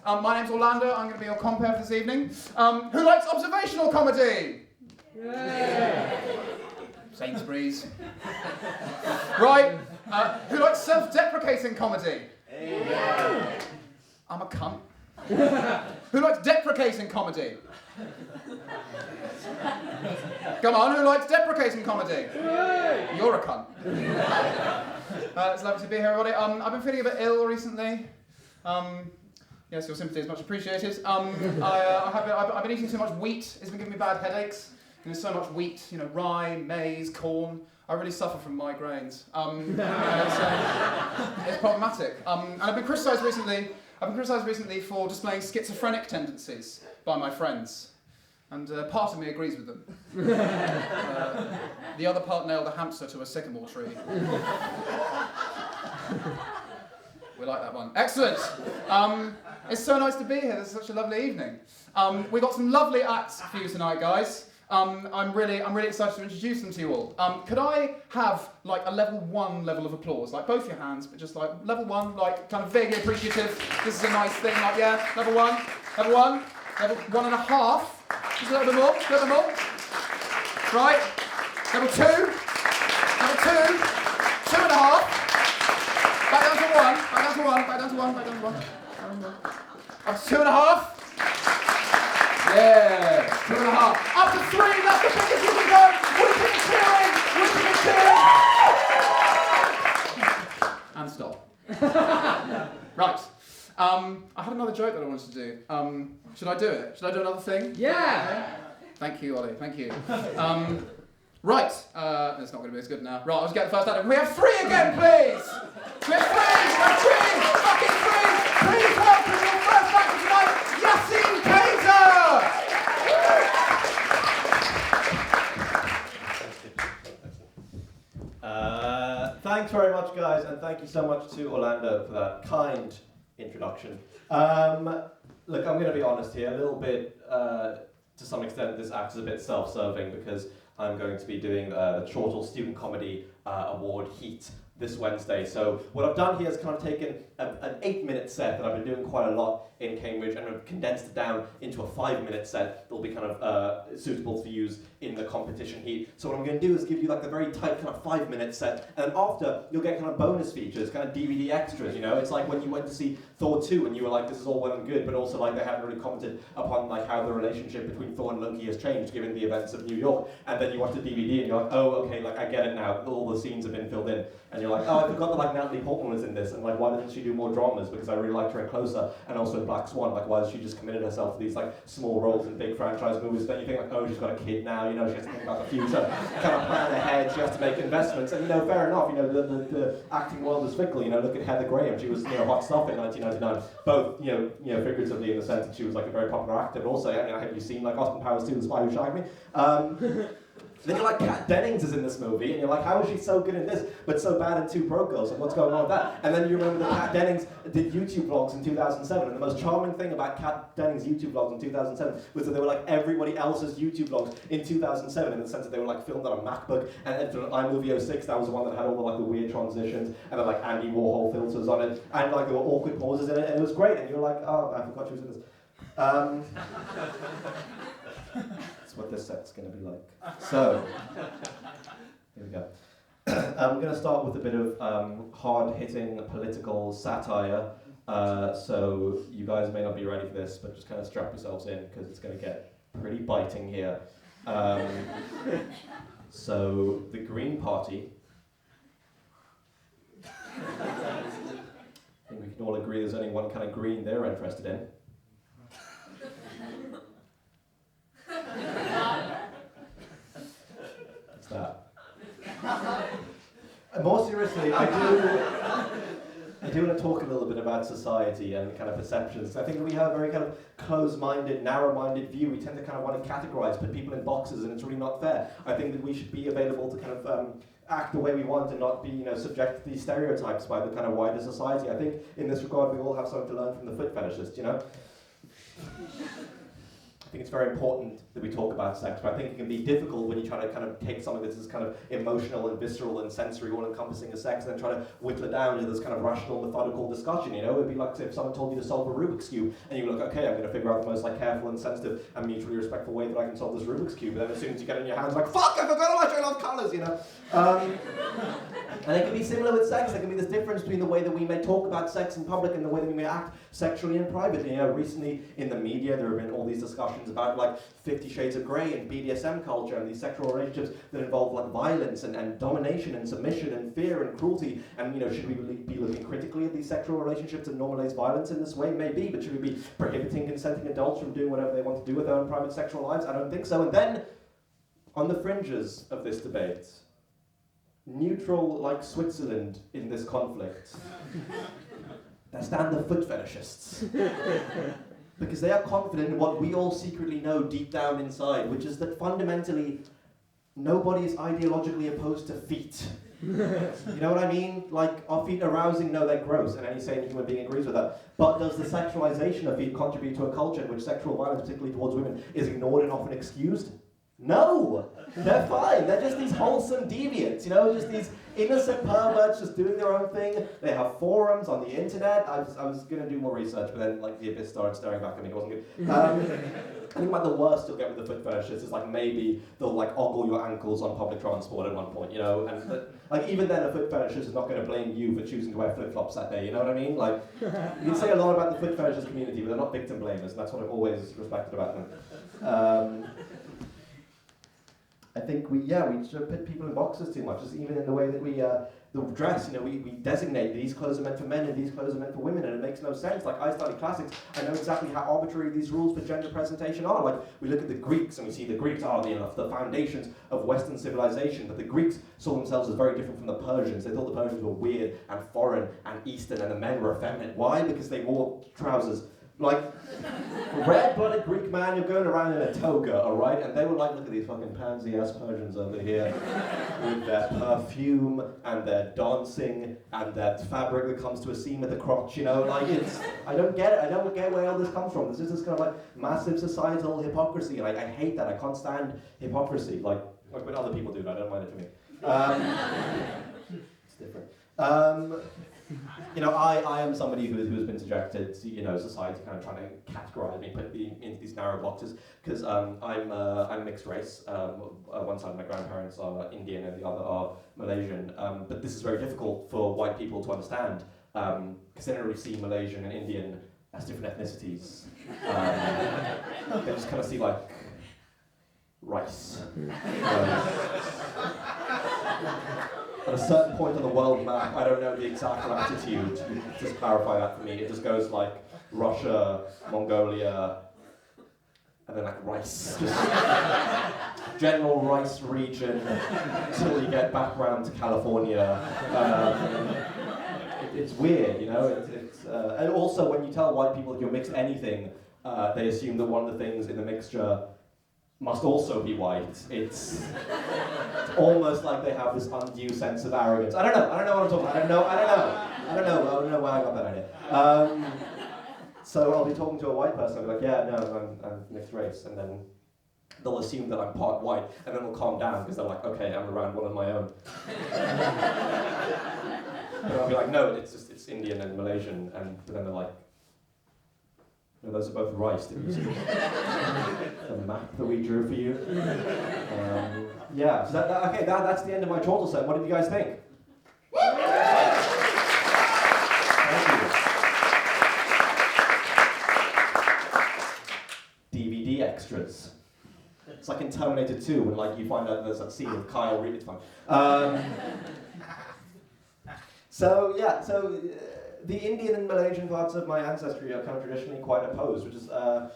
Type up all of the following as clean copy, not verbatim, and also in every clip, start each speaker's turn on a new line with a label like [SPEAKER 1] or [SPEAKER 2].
[SPEAKER 1] My name's Orlando. I'm going to be your compere for this evening. Who likes observational comedy? Yeah. Sainsbury's. Right. Who likes self-deprecating comedy? Yeah. I'm a cunt. Who likes deprecating comedy? Come on, who likes deprecating comedy? You're a cunt. It's lovely to be here, everybody. I've been feeling a bit ill recently. Yes, your sympathy is much appreciated. I've been eating too much wheat. It's been giving me bad headaches. There's so much wheat, rye, maize, corn. I really suffer from migraines. It's problematic. And I've been criticised recently for displaying schizophrenic tendencies by my friends. And part of me agrees with them. The other part nailed a hamster to a sycamore tree. We like that one. Excellent. It's so nice to be here. This is such a lovely evening. We've got some lovely acts for you tonight, guys. I'm really excited to introduce them to you all. Could I have like a level 1 level of applause? Like both your hands, but just like level 1, like kind of vaguely appreciative. This is a nice thing, like yeah, level 1, level 1, level 1.5. Just a little bit more, Right, level 2, level 2, 2.5. Back down to 1, back down to 1, back down to 1, back down to 1. Up to 2.5. Yeah, 2.5. Up to 3, that's the biggest you can go. Whooping and cheering, and stop. Right. I had another joke that I wanted to do. Should I do it? Should I do another thing?
[SPEAKER 2] Yeah!
[SPEAKER 1] Thank you, Ollie, thank you. Right, it's not going to be as good now. Right, I'll just get the first item. We have 3 again, please! We have 3! Fucking 3! Please welcome your first actor tonight, Yassine Kaiser!
[SPEAKER 3] Thanks very much, guys, and thank you so much to Orlando for that kind introduction. Look, I'm going to be honest here, a little bit, to some extent, this act is a bit self-serving because I'm going to be doing the Chortle Student Comedy Award Heat this Wednesday. So what I've done here is kind of taken an 8-minute set that I've been doing quite a lot in Cambridge and I've condensed it down into a 5-minute set that will be kind of suitable for use in the competition heat. So what I'm going to do is give you like a very tight kind of 5-minute set, and then after you'll get kind of bonus features, kind of DVD extras, It's like when you went to see Thor 2 and you were like, this is all well and good, but also like they haven't really commented upon like how the relationship between Thor and Loki has changed given the events of New York, and then you watch the DVD and you're like, oh, okay, like I get it now, all the scenes have been filled in, and you're like, oh, I forgot that like Natalie Portman was in this, and like why didn't she do more dramas, because I really liked her in Closer, and also in Black Swan, like why has she just committed herself to these like small roles in big franchise movies, then you think like, oh, she's got a kid now, she has to think about the future, kind of plan ahead, she has to make investments, and fair enough, the acting world is fickle, look at Heather Graham, she was hot stuff in 1999, both, figuratively in the sense that she was like a very popular actor, but also, have you seen like Austin Powers 2, The Spy Who Shagged Me? Then you're like, Kat Dennings is in this movie, and you're like, how is she so good in this, but so bad in Two Broke Girls, and what's going on with that? And then you remember that Kat Dennings did YouTube vlogs in 2007, and the most charming thing about Kat Dennings' YouTube vlogs in 2007 was that they were like everybody else's YouTube vlogs in 2007, in the sense that they were like filmed on a MacBook, and then for an iMovie 06, that was the one that had all the like the weird transitions, and then like Andy Warhol filters on it, and like there were awkward pauses in it, and it was great, and you're like, oh, I forgot she was in this. That's what this set's going to be like. So, here we go. I'm going to start with a bit of hard-hitting political satire. So you guys may not be ready for this, but just kind of strap yourselves in because it's going to get pretty biting here. So the Green Party. I think we can all agree there's only one kind of green they're interested in. What's that? And more seriously, I do want to talk a little bit about society and kind of perceptions. I think that we have a very kind of close-minded, narrow-minded view. We tend to kind of want to categorize, put people in boxes, and it's really not fair. I think that we should be available to kind of act the way we want and not be, subject to these stereotypes by the kind of wider society. I think in this regard, we all have something to learn from the foot fetishists, think it's very important that we talk about sex, but I think it can be difficult when you try to kind of take something that's as kind of emotional and visceral and sensory, all-encompassing as sex, and then try to whittle it down into this kind of rational, methodical discussion, you know? It'd be like if someone told you to solve a Rubik's Cube, and you were like, okay, I'm going to figure out the most like careful and sensitive and mutually respectful way that I can solve this Rubik's Cube, and then as soon as you get it in your hands, like, fuck, I forgot how much I love colours, you know? And it can be similar with sex. There can be this difference between the way that we may talk about sex in public and the way that we may act sexually and privately. You know, recently in the media there have been all these discussions about like 50 Shades of Grey and BDSM culture and these sexual relationships that involve like violence and domination and submission and fear and cruelty. And you know, should we be looking critically at these sexual relationships and normalize violence in this way? Maybe, but should we be prohibiting consenting adults from doing whatever they want to do with their own private sexual lives? I don't think so. And then, on the fringes of this debate, neutral like Switzerland in this conflict, there stand the foot fetishists. Because they are confident in what we all secretly know deep down inside, which is that fundamentally nobody is ideologically opposed to feet. You know what I mean? Like, are feet arousing? No, they're gross, and any sane human being agrees with that. But does the sexualization of feet contribute to a culture in which sexual violence, particularly towards women, is ignored and often excused? No! They're fine. They're just these wholesome deviants, you know, just these innocent perverts just doing their own thing. They have forums on the internet. I was going to do more research, but then like the abyss started staring back at me. It wasn't good. I think like the worst you'll get with the foot fetishes is like maybe they'll like ogle your ankles on public transport at one point, you know, and like even then a foot fetishist is not going to blame you for choosing to wear flip-flops that day, you know what I mean? Like, you can say a lot about the foot fetishist community, but they're not victim blamers, and that's what I've always respected about them. I think we should put people in boxes too much, just even in the way that we the dress, you know, we designate these clothes are meant for men and these clothes are meant for women, and it makes no sense. Like, I study classics, I know exactly how arbitrary these rules for gender presentation are. Like, we look at the Greeks and we see the Greeks are the foundations of Western civilization, but the Greeks saw themselves as very different from the Persians. They thought the Persians were weird and foreign and Eastern, and the men were effeminate. Why? Because they wore trousers. Like, red-blooded Greek man, you're going around in a toga, alright? And they were like, look at these fucking pansy-ass Persians over here with their perfume and their dancing and their fabric that comes to a seam at the crotch, you know? Like, I don't get it. I don't get where all this comes from. This is this kind of like massive societal hypocrisy, and I hate that. I can't stand hypocrisy. Like when other people do it, I don't mind it for me. It's different. You know, I am somebody who has been subjected to, you know, society kind of trying to categorize me, put me into these narrow boxes, because I'm mixed race. One side of my grandparents are Indian and the other are Malaysian. But this is very difficult for white people to understand, because they don't really see Malaysian and Indian as different ethnicities. They just kind of see like rice. At a certain point on the world map, I don't know the exact latitude, just clarify that for me, it just goes like Russia, Mongolia, and then like rice. Just general rice region until you get back around to California. It's weird, you know, and also when you tell white people that you're mixed anything, they assume that one of the things in the mixture must also be white. It's almost like they have this undue sense of arrogance. I don't know what I'm talking about. I don't know where I got that idea. So I'll be talking to a white person, I'll be like, yeah, no, I'm mixed race, and then they'll assume that I'm part white, and then they'll calm down, because they're like, okay, I'm around one of my own. And I'll be like, no, it's Indian and Malaysian, and then they're like, no, those are both rice, didn't you see? The map that we drew for you. Yeah, so that's the end of my chortle set. What did you guys think? Thank you. DVD extras. It's like in Terminator 2 when like you find out there's that scene with Kyle Reed. It's fun. So the Indian and Malaysian parts of my ancestry are kind of traditionally quite opposed, which is a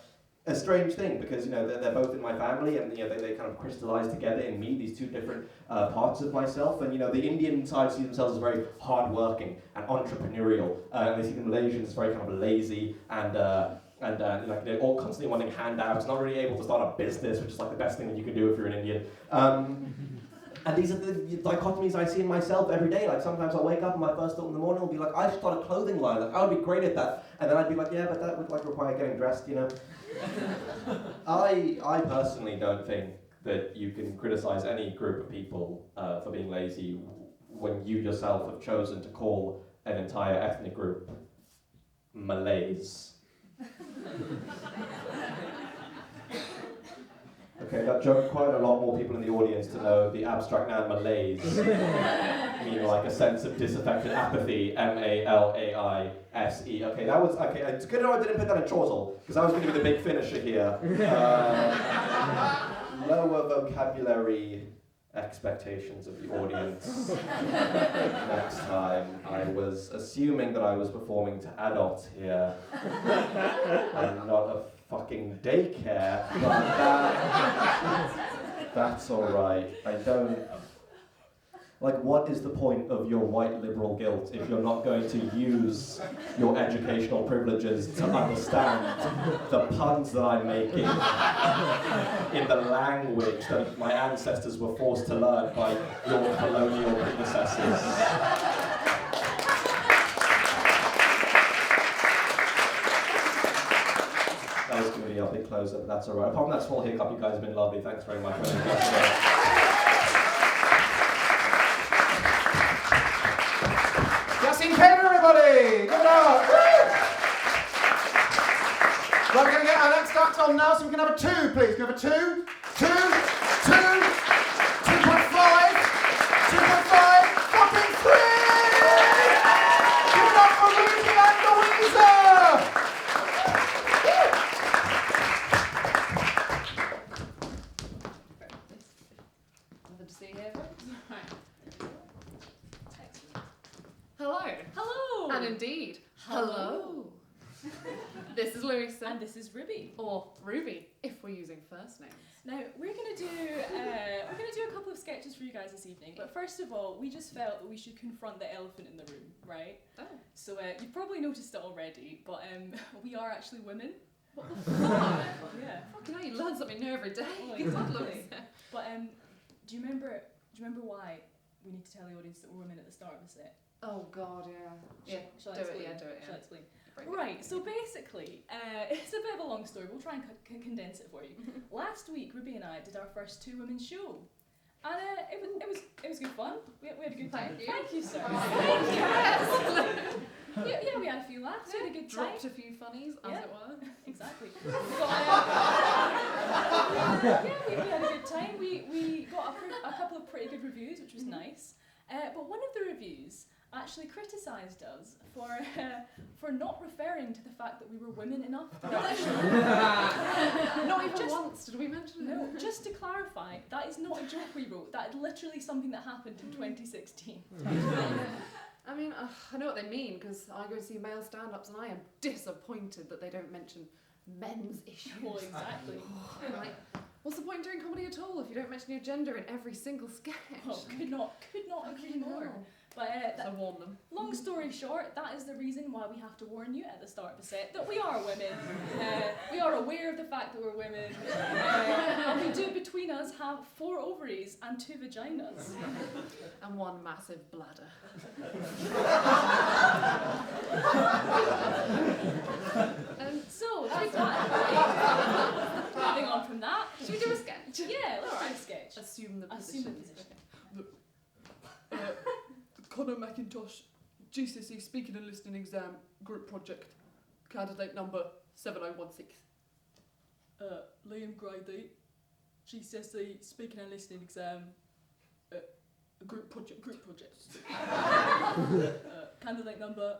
[SPEAKER 3] strange thing, because you know they're both in my family, and you know they kind of crystallize together in me, these two different parts of myself. And you know the Indian side see themselves as very hardworking and entrepreneurial, and they see the Malaysians as very kind of lazy and like they're all constantly wanting handouts, not really able to start a business, which is like the best thing that you can do if you're an Indian. And these are the dichotomies I see in myself every day. Like sometimes I'll wake up and my first thought in the morning will be like, I should start a clothing line. Like I would be great at that. And then I'd be like, yeah, but that would like require getting dressed, you know. I personally don't think that you can criticize any group of people for being lazy when you yourself have chosen to call an entire ethnic group Malays. Okay, that joke quite a lot more people in the audience to know the abstract noun malaise, meaning like a sense of disaffected apathy, M-A-L-A-I-S-E. Okay, that was, okay, it's good I didn't put that in chortle, because I was going to be the big finisher here. Lower vocabulary expectations of the audience. Next time, I was assuming that I was performing to adults here, and not a fucking daycare, but that's alright. I don't... Like, what is the point of your white liberal guilt if you're not going to use your educational privileges to understand the puns that I'm making in the language that my ancestors were forced to learn by your colonial predecessors? That was going to be our big closer, but that's alright. Apart from that small hiccup, you guys have been lovely. Thanks very much.
[SPEAKER 1] Everybody! Give it up! Right, we're going to get our next act on now, so we can have a 2, please. Can we have a 2? 2, 2, 2.5, 2.5, fucking 3! Give it up for Rubik and Louisa!
[SPEAKER 2] Nothing to see here, right? Hello.
[SPEAKER 4] Hello!
[SPEAKER 2] And indeed, hello. This is Louisa.
[SPEAKER 4] And this is Ruby.
[SPEAKER 2] Or Ruby, if we're using first names.
[SPEAKER 4] Now we're gonna do a couple of sketches for you guys this evening. But first of all, we just felt that we should confront the elephant in the room, right?
[SPEAKER 2] Oh.
[SPEAKER 4] So you've probably noticed it already, but we are actually women. What the fuck? Yeah.
[SPEAKER 2] Fucking hell, you learn something new every day.
[SPEAKER 4] Oh, exactly. But do you remember why we need to tell the audience that we're women at the start of the set?
[SPEAKER 2] Oh God, yeah.
[SPEAKER 4] Shall I
[SPEAKER 2] Do it,
[SPEAKER 4] explain?
[SPEAKER 2] yeah, do it, yeah.
[SPEAKER 4] Shall I explain?
[SPEAKER 2] Bring it.
[SPEAKER 4] Right, so basically, it's a bit of a long story. We'll try and condense it for you. Last week, Ruby and I did our first 2-women show, and it was good fun. We had a good time.
[SPEAKER 2] Thank you,
[SPEAKER 4] sir.
[SPEAKER 2] Yes.
[SPEAKER 4] yeah, we had a few laughs. We had a good time.
[SPEAKER 2] Dropped a few funnies, as
[SPEAKER 4] Yeah.
[SPEAKER 2] it were.
[SPEAKER 4] Exactly. But, we had a good time. We got a couple of pretty good reviews, which was nice. But one of the reviews actually criticised us for not referring to the fact that we were women enough to
[SPEAKER 2] Not even once did we mention it.
[SPEAKER 4] No, just to clarify, that is not a joke we wrote. That is literally something that happened in 2016.
[SPEAKER 2] I mean, I know what they mean, because I go see male stand-ups and I am disappointed that they don't mention men's issues.
[SPEAKER 4] Well, exactly.
[SPEAKER 2] Like, what's the point in doing comedy at all if you don't mention your gender in every single sketch?
[SPEAKER 4] Oh, could not agree more. But
[SPEAKER 2] So warn them.
[SPEAKER 4] long story short, that is the reason why we have to warn you at the start of the set that we are women. We are aware of the fact that we're women. And we do between us have 4 ovaries and 2 vaginas.
[SPEAKER 2] And 1 massive bladder.
[SPEAKER 4] So that's that. Moving on from that.
[SPEAKER 2] Should we do a sketch?
[SPEAKER 4] Yeah, let's do a sketch.
[SPEAKER 2] Assume the
[SPEAKER 4] Assume
[SPEAKER 2] position.
[SPEAKER 4] the position.
[SPEAKER 5] Connor McIntosh, GCSE Speaking and Listening Exam Group Project, candidate number 7016.
[SPEAKER 4] Liam Grady, GCSE Speaking and Listening Exam Group Project. Candidate number.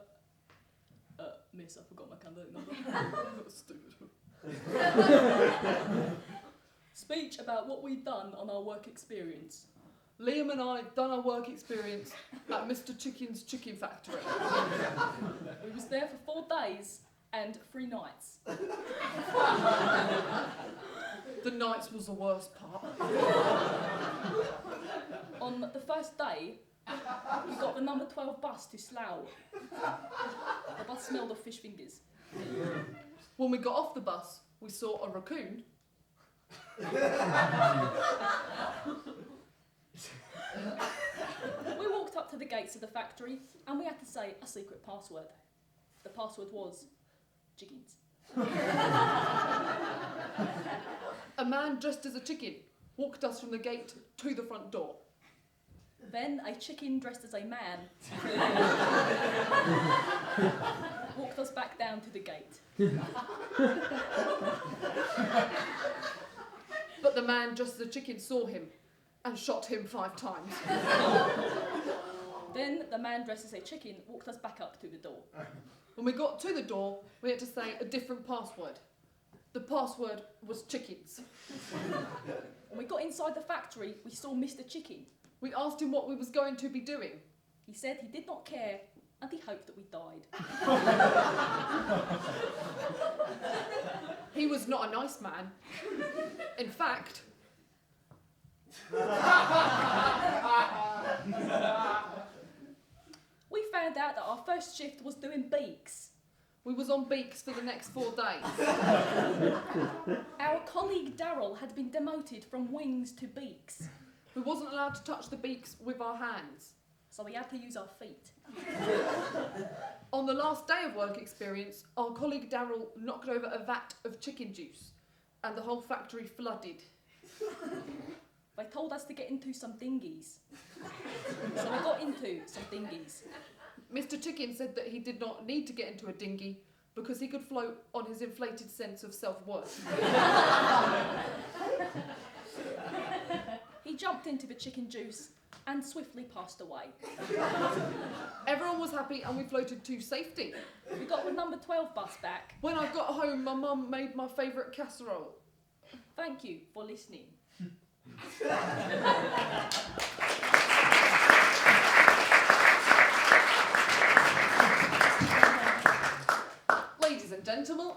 [SPEAKER 4] Miss, I forgot my candidate number.
[SPEAKER 5] That was stupid.
[SPEAKER 4] Speech about what we've done on our work experience.
[SPEAKER 5] Liam and I done our work experience at Mr. Chicken's Chicken Factory.
[SPEAKER 4] We was there for 4 days and 3 nights.
[SPEAKER 5] The nights was the worst part.
[SPEAKER 4] On the first day, we got the number 12 bus to Slough. The bus smelled of fish fingers.
[SPEAKER 5] When we got off the bus, we saw a raccoon.
[SPEAKER 4] We walked up to the gates of the factory and we had to say a secret password. The password was chickens.
[SPEAKER 5] A man dressed as a chicken walked us from the gate to the front door.
[SPEAKER 4] Then a chicken dressed as a man walked us back down to the gate.
[SPEAKER 5] But the man dressed as a chicken saw him and shot him 5 times.
[SPEAKER 4] Then the man dressed as a chicken walked us back up to the door.
[SPEAKER 5] When we got to the door, we had to say a different password. The password was chickens.
[SPEAKER 4] When we got inside the factory, we saw Mr. Chicken.
[SPEAKER 5] We asked him what we was going to be doing.
[SPEAKER 4] He said he did not care and he hoped that we died.
[SPEAKER 5] He was not a nice man. In fact,
[SPEAKER 4] We found out that our first shift was doing beaks.
[SPEAKER 5] we was on beaks for the next 4 days.
[SPEAKER 4] Our colleague Daryl had been demoted from wings to beaks,
[SPEAKER 5] We wasn't allowed to touch the beaks with our hands.
[SPEAKER 4] so we had to use our feet.
[SPEAKER 5] On the last day of work experience, our colleague Daryl knocked over a vat of chicken juice and the whole factory flooded.
[SPEAKER 4] They told us to get into some dinghies. So we got into some dinghies.
[SPEAKER 5] Mr. Chicken said that he did not need to get into a dinghy because he could float on his inflated sense of self-worth.
[SPEAKER 4] He jumped into the chicken juice and swiftly passed away.
[SPEAKER 5] Everyone was happy and we floated to safety.
[SPEAKER 4] We got the number 12 bus back.
[SPEAKER 5] When I got home, my mum made my favourite casserole.
[SPEAKER 4] Thank you for listening.
[SPEAKER 5] Ladies and gentlemen,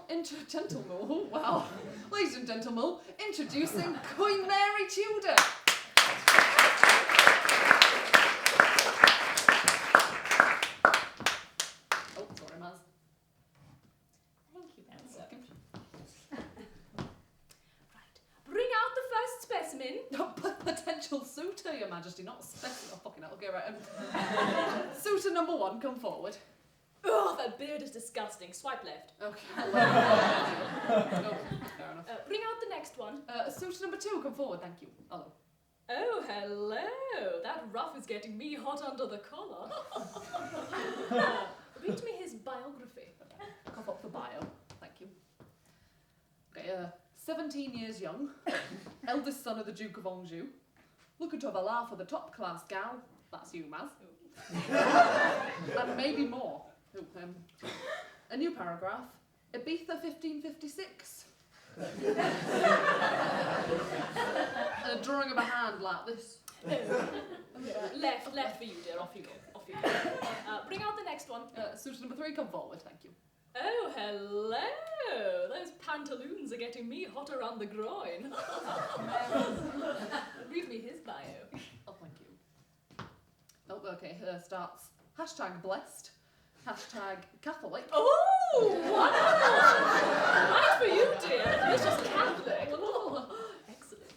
[SPEAKER 5] oh wow. Ladies and gentlemen, introducing Queen Mary Tudor. Oh, sorry, Maz.
[SPEAKER 4] Thank you, manservant. Right. Bring out the first specimen.
[SPEAKER 5] Potential suitor, Your Majesty, not specimen. Oh, fucking hell. Okay, right. Suitor number 1, come forward.
[SPEAKER 4] Oh, that beard is disgusting. Swipe left.
[SPEAKER 5] Okay. Okay, fair enough.
[SPEAKER 4] Bring out the next one.
[SPEAKER 5] Suitor number 2, come forward. Thank you. Hello.
[SPEAKER 4] Oh, hello. That ruff is getting me hot under the collar. Read me his biography.
[SPEAKER 5] Cough up the bio. Thank you. Okay, 17 years young, eldest son of the Duke of Anjou, looking to have a laugh with a top-class gal. That's you, Maz. And maybe more. Ooh, a new paragraph. Ibiza 1556. A drawing of a hand like this.
[SPEAKER 4] Left for you, dear. Off you go. Bring out the next one.
[SPEAKER 5] Suitor number 3, come forward. Thank you.
[SPEAKER 4] Oh, hello. Those pantaloons are getting me hot around the groin. Read me his bio.
[SPEAKER 5] Oh, thank you. Oh, okay. Starts #blessed, #Catholic.
[SPEAKER 4] Oh, wow. Right for you, dear. It's just Catholic. Oh, excellent.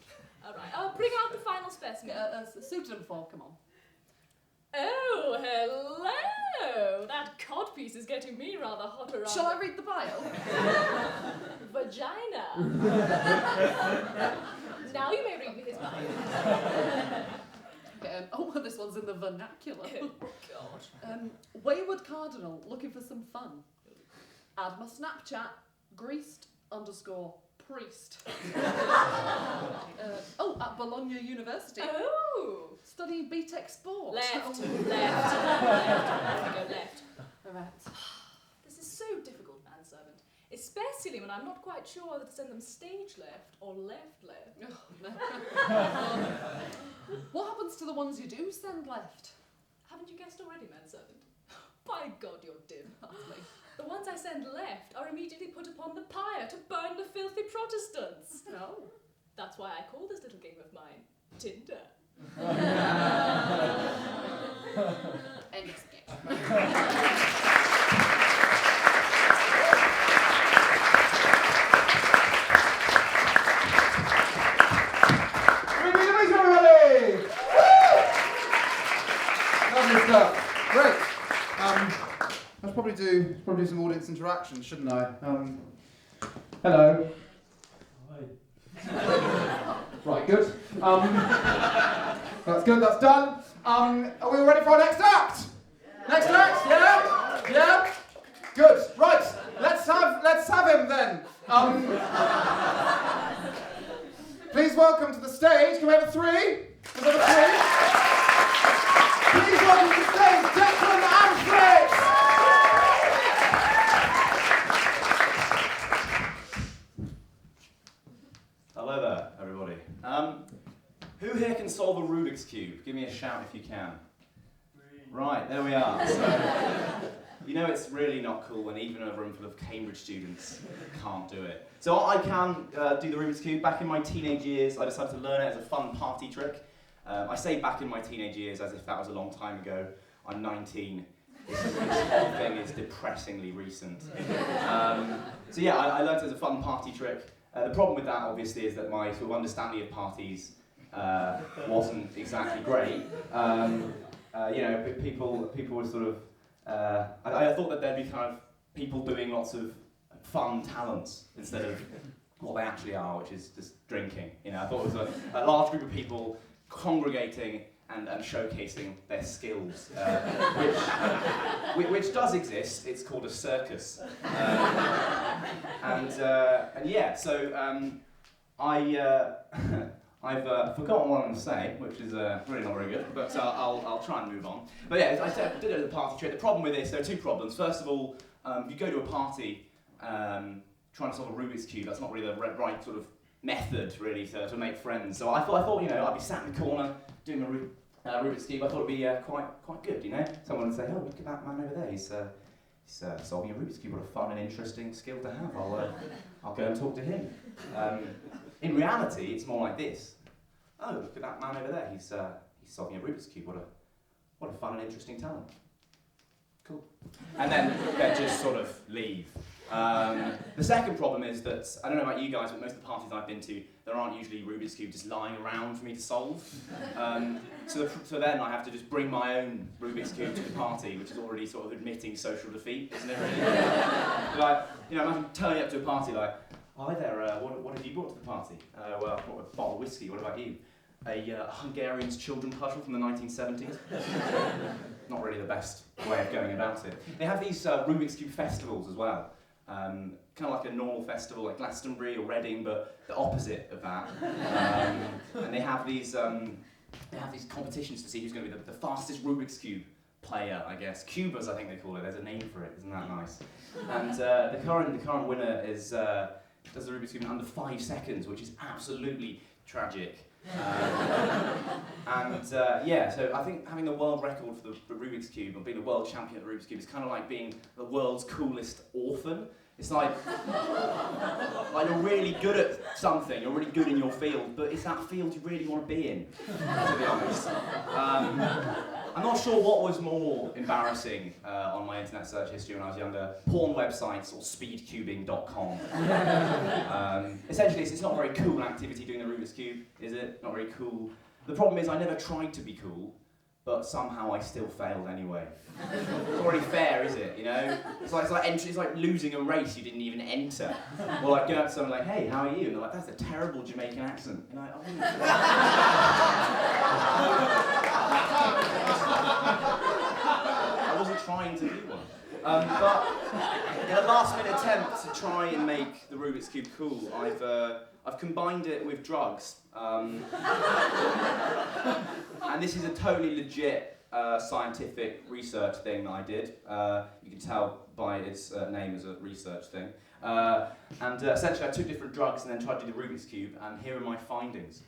[SPEAKER 4] All right. Bring out the final specimen.
[SPEAKER 5] Suitor number 4, come on.
[SPEAKER 4] Oh, hello. That codpiece is getting me rather hot around.
[SPEAKER 5] Shall I read the bio?
[SPEAKER 4] Vagina. Now you may read me his bio.
[SPEAKER 5] Okay, this one's in the vernacular.
[SPEAKER 4] Oh, God.
[SPEAKER 5] Wayward Cardinal looking for some fun. Add my Snapchat, greased_priest. At Bologna University.
[SPEAKER 4] Oh.
[SPEAKER 5] Studying BTEC sport.
[SPEAKER 4] Left.
[SPEAKER 5] Oh.
[SPEAKER 4] Left. Left.
[SPEAKER 5] Alright.
[SPEAKER 4] This is so difficult, manservant. Especially when I'm not quite sure whether to send them stage left or left.
[SPEAKER 5] What happens to the ones you do send left?
[SPEAKER 4] Haven't you guessed already, manservant? By God, you're dim. The ones I send left are immediately put upon the pyre to burn the filthy Protestants.
[SPEAKER 5] No.
[SPEAKER 4] That's why I call this little game of mine Tinder.
[SPEAKER 5] End of sketch.
[SPEAKER 1] Can we be amazing, everybody? Woo! I should probably do some audience interaction, shouldn't I? Hello. Right, good. That's good. That's done. Are we all ready for our next act? Next act? Yeah. Yeah. Good. Right. Let's have him then. Please welcome to the stage. Can we have a three? Can we have a three? Please welcome to the stage, Declan and Fritz.
[SPEAKER 6] Hello there, everybody. Who here can solve a Rubik's Cube? Give me a shout if you can. Right, there we are. So, you know it's really not cool when even a room full of Cambridge students can't do it. So I can do the Rubik's Cube. Back in my teenage years, I decided to learn it as a fun party trick. I say back in my teenage years as if that was a long time ago. I'm 19. This whole thing is depressingly recent. So yeah, I learned it as a fun party trick. The problem with that, obviously, is that my sort of understanding of parties wasn't exactly great. You know, people were sort of. I thought that there'd be kind of people doing lots of fun talents instead of what they actually are, which is just drinking. You know, I thought it was a large group of people congregating and showcasing their skills, which does exist. It's called a circus. And yeah, so I've forgotten what I'm going to say, which is really not very good, but I'll try and move on. But yeah, as I said, I did it as a party trick. The problem with this, there are two problems. First of all, if you go to a party trying to solve a Rubik's Cube, that's not really the right sort of method, really, to make friends. So I thought, you know, I'd be sat in the corner doing a Rubik's Cube. I thought it'd be quite good, you know. Someone would say, "Oh, look at that man over there. He's solving a Rubik's Cube. What a fun and interesting skill to have. I'll go and talk to him." In reality, it's more like this. "Oh, look at that man over there. He's solving a Rubik's Cube. What a fun and interesting talent. Cool." And then they just sort of leave. The second problem is that, I don't know about you guys, but most of the parties I've been to, there aren't usually Rubik's Cube just lying around for me to solve. So then I have to just bring my own Rubik's Cube to the party, which is already sort of admitting social defeat, isn't it really? Like, you know, imagine turning up to a party like, "Hi there, what have you brought to the party?" "Well, I brought a bottle of whiskey. What about you?" A Hungarian's children puzzle from the 1970s. Not really the best way of going about it. They have these Rubik's Cube festivals as well. Kind of like a normal festival like Glastonbury or Reading, but the opposite of that. And they have these competitions to see who's going to be the fastest Rubik's Cube player, I guess. Cubers, I think they call it. There's a name for it. Isn't that nice? And the current winner does the Rubik's Cube in under 5 seconds, which is absolutely tragic. Yeah, so I think having the world record for the Rubik's Cube and being the world champion at the Rubik's Cube is kind of like being the world's coolest orphan. It's like you're really good at something, you're really good in your field, but it's that field you really want to be in, to be honest. I'm not sure what was more embarrassing on my internet search history when I was younger, porn websites or speedcubing.com. Essentially, it's not a very cool activity doing the Rubik's Cube, is it? Not very cool. The problem is I never tried to be cool, but somehow I still failed anyway. It's not really fair, is it, you know? It's like losing a race you didn't even enter. Or like going up to someone like, "Hey, how are you?" And they're like, "That's a terrible Jamaican accent." And I wasn't trying to do one. But in a last-minute attempt to try and make the Rubik's Cube cool, I've combined it with drugs. And this is a totally legit scientific research thing that I did. You can tell by its name as a research thing. And essentially I took different drugs and then tried to do the Rubik's Cube, and here are my findings.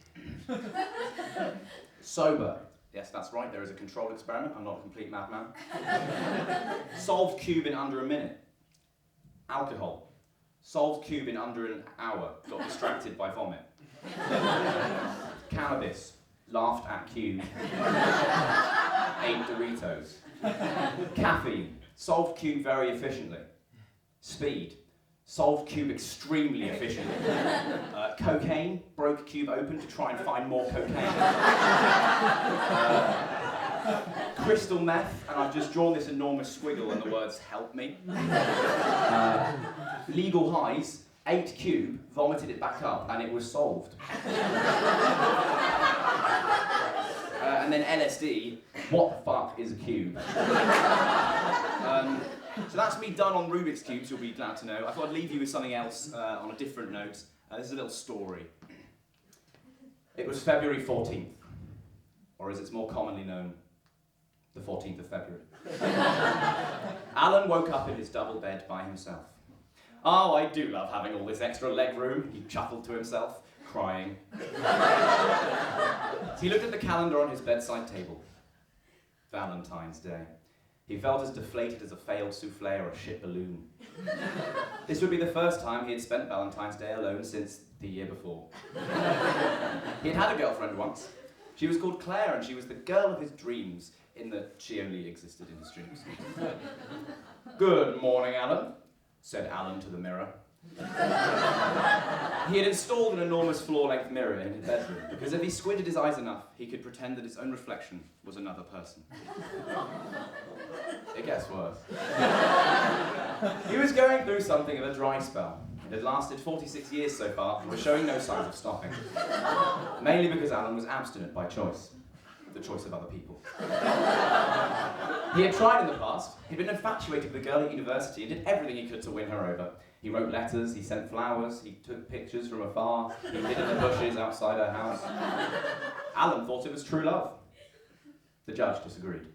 [SPEAKER 6] Sober. Yes, that's right, there is a controlled experiment. I'm not a complete madman. Solved cube in under a minute. Alcohol. Solved cube in under an hour. Got distracted by vomit. Cannabis. Laughed at cube. Ate Doritos. Caffeine. Solved cube very efficiently. Speed. Solved cube extremely efficiently. Cocaine. Broke cube open to try and find more cocaine. crystal meth, and I've just drawn this enormous squiggle and the words "help me." Legal highs, 8 cube, vomited it back up, and it was solved. And then LSD, what the fuck is a cube? So that's me done on Rubik's Cubes, you'll be glad to know. I thought I'd leave you with something else on a different note. This is a little story. It was February 14th, or as it's more commonly known, the 14th of February. Alan woke up in his double bed by himself. Oh, I do love having all this extra leg room, he chuckled to himself, crying. So he looked at the calendar on his bedside table. Valentine's Day. He felt as deflated as a failed souffle or a shit balloon. This would be the first time he had spent Valentine's Day alone since the year before. He had a girlfriend once. She was called Claire, and she was the girl of his dreams, in that she only existed in his dreams. Good morning, Alan, said Alan to the mirror. He had installed an enormous floor-length mirror in his bedroom, because if he squinted his eyes enough, he could pretend that his own reflection was another person. It gets worse. He was going through something of a dry spell. It had lasted 46 years so far, and was showing no signs of stopping. Mainly because Alan was abstinent by choice. The choice of other people. He had tried in the past. He'd been infatuated with a girl at university and did everything he could to win her over. He wrote letters, he sent flowers, he took pictures from afar, he hid in the bushes outside her house. Alan thought it was true love. The judge disagreed.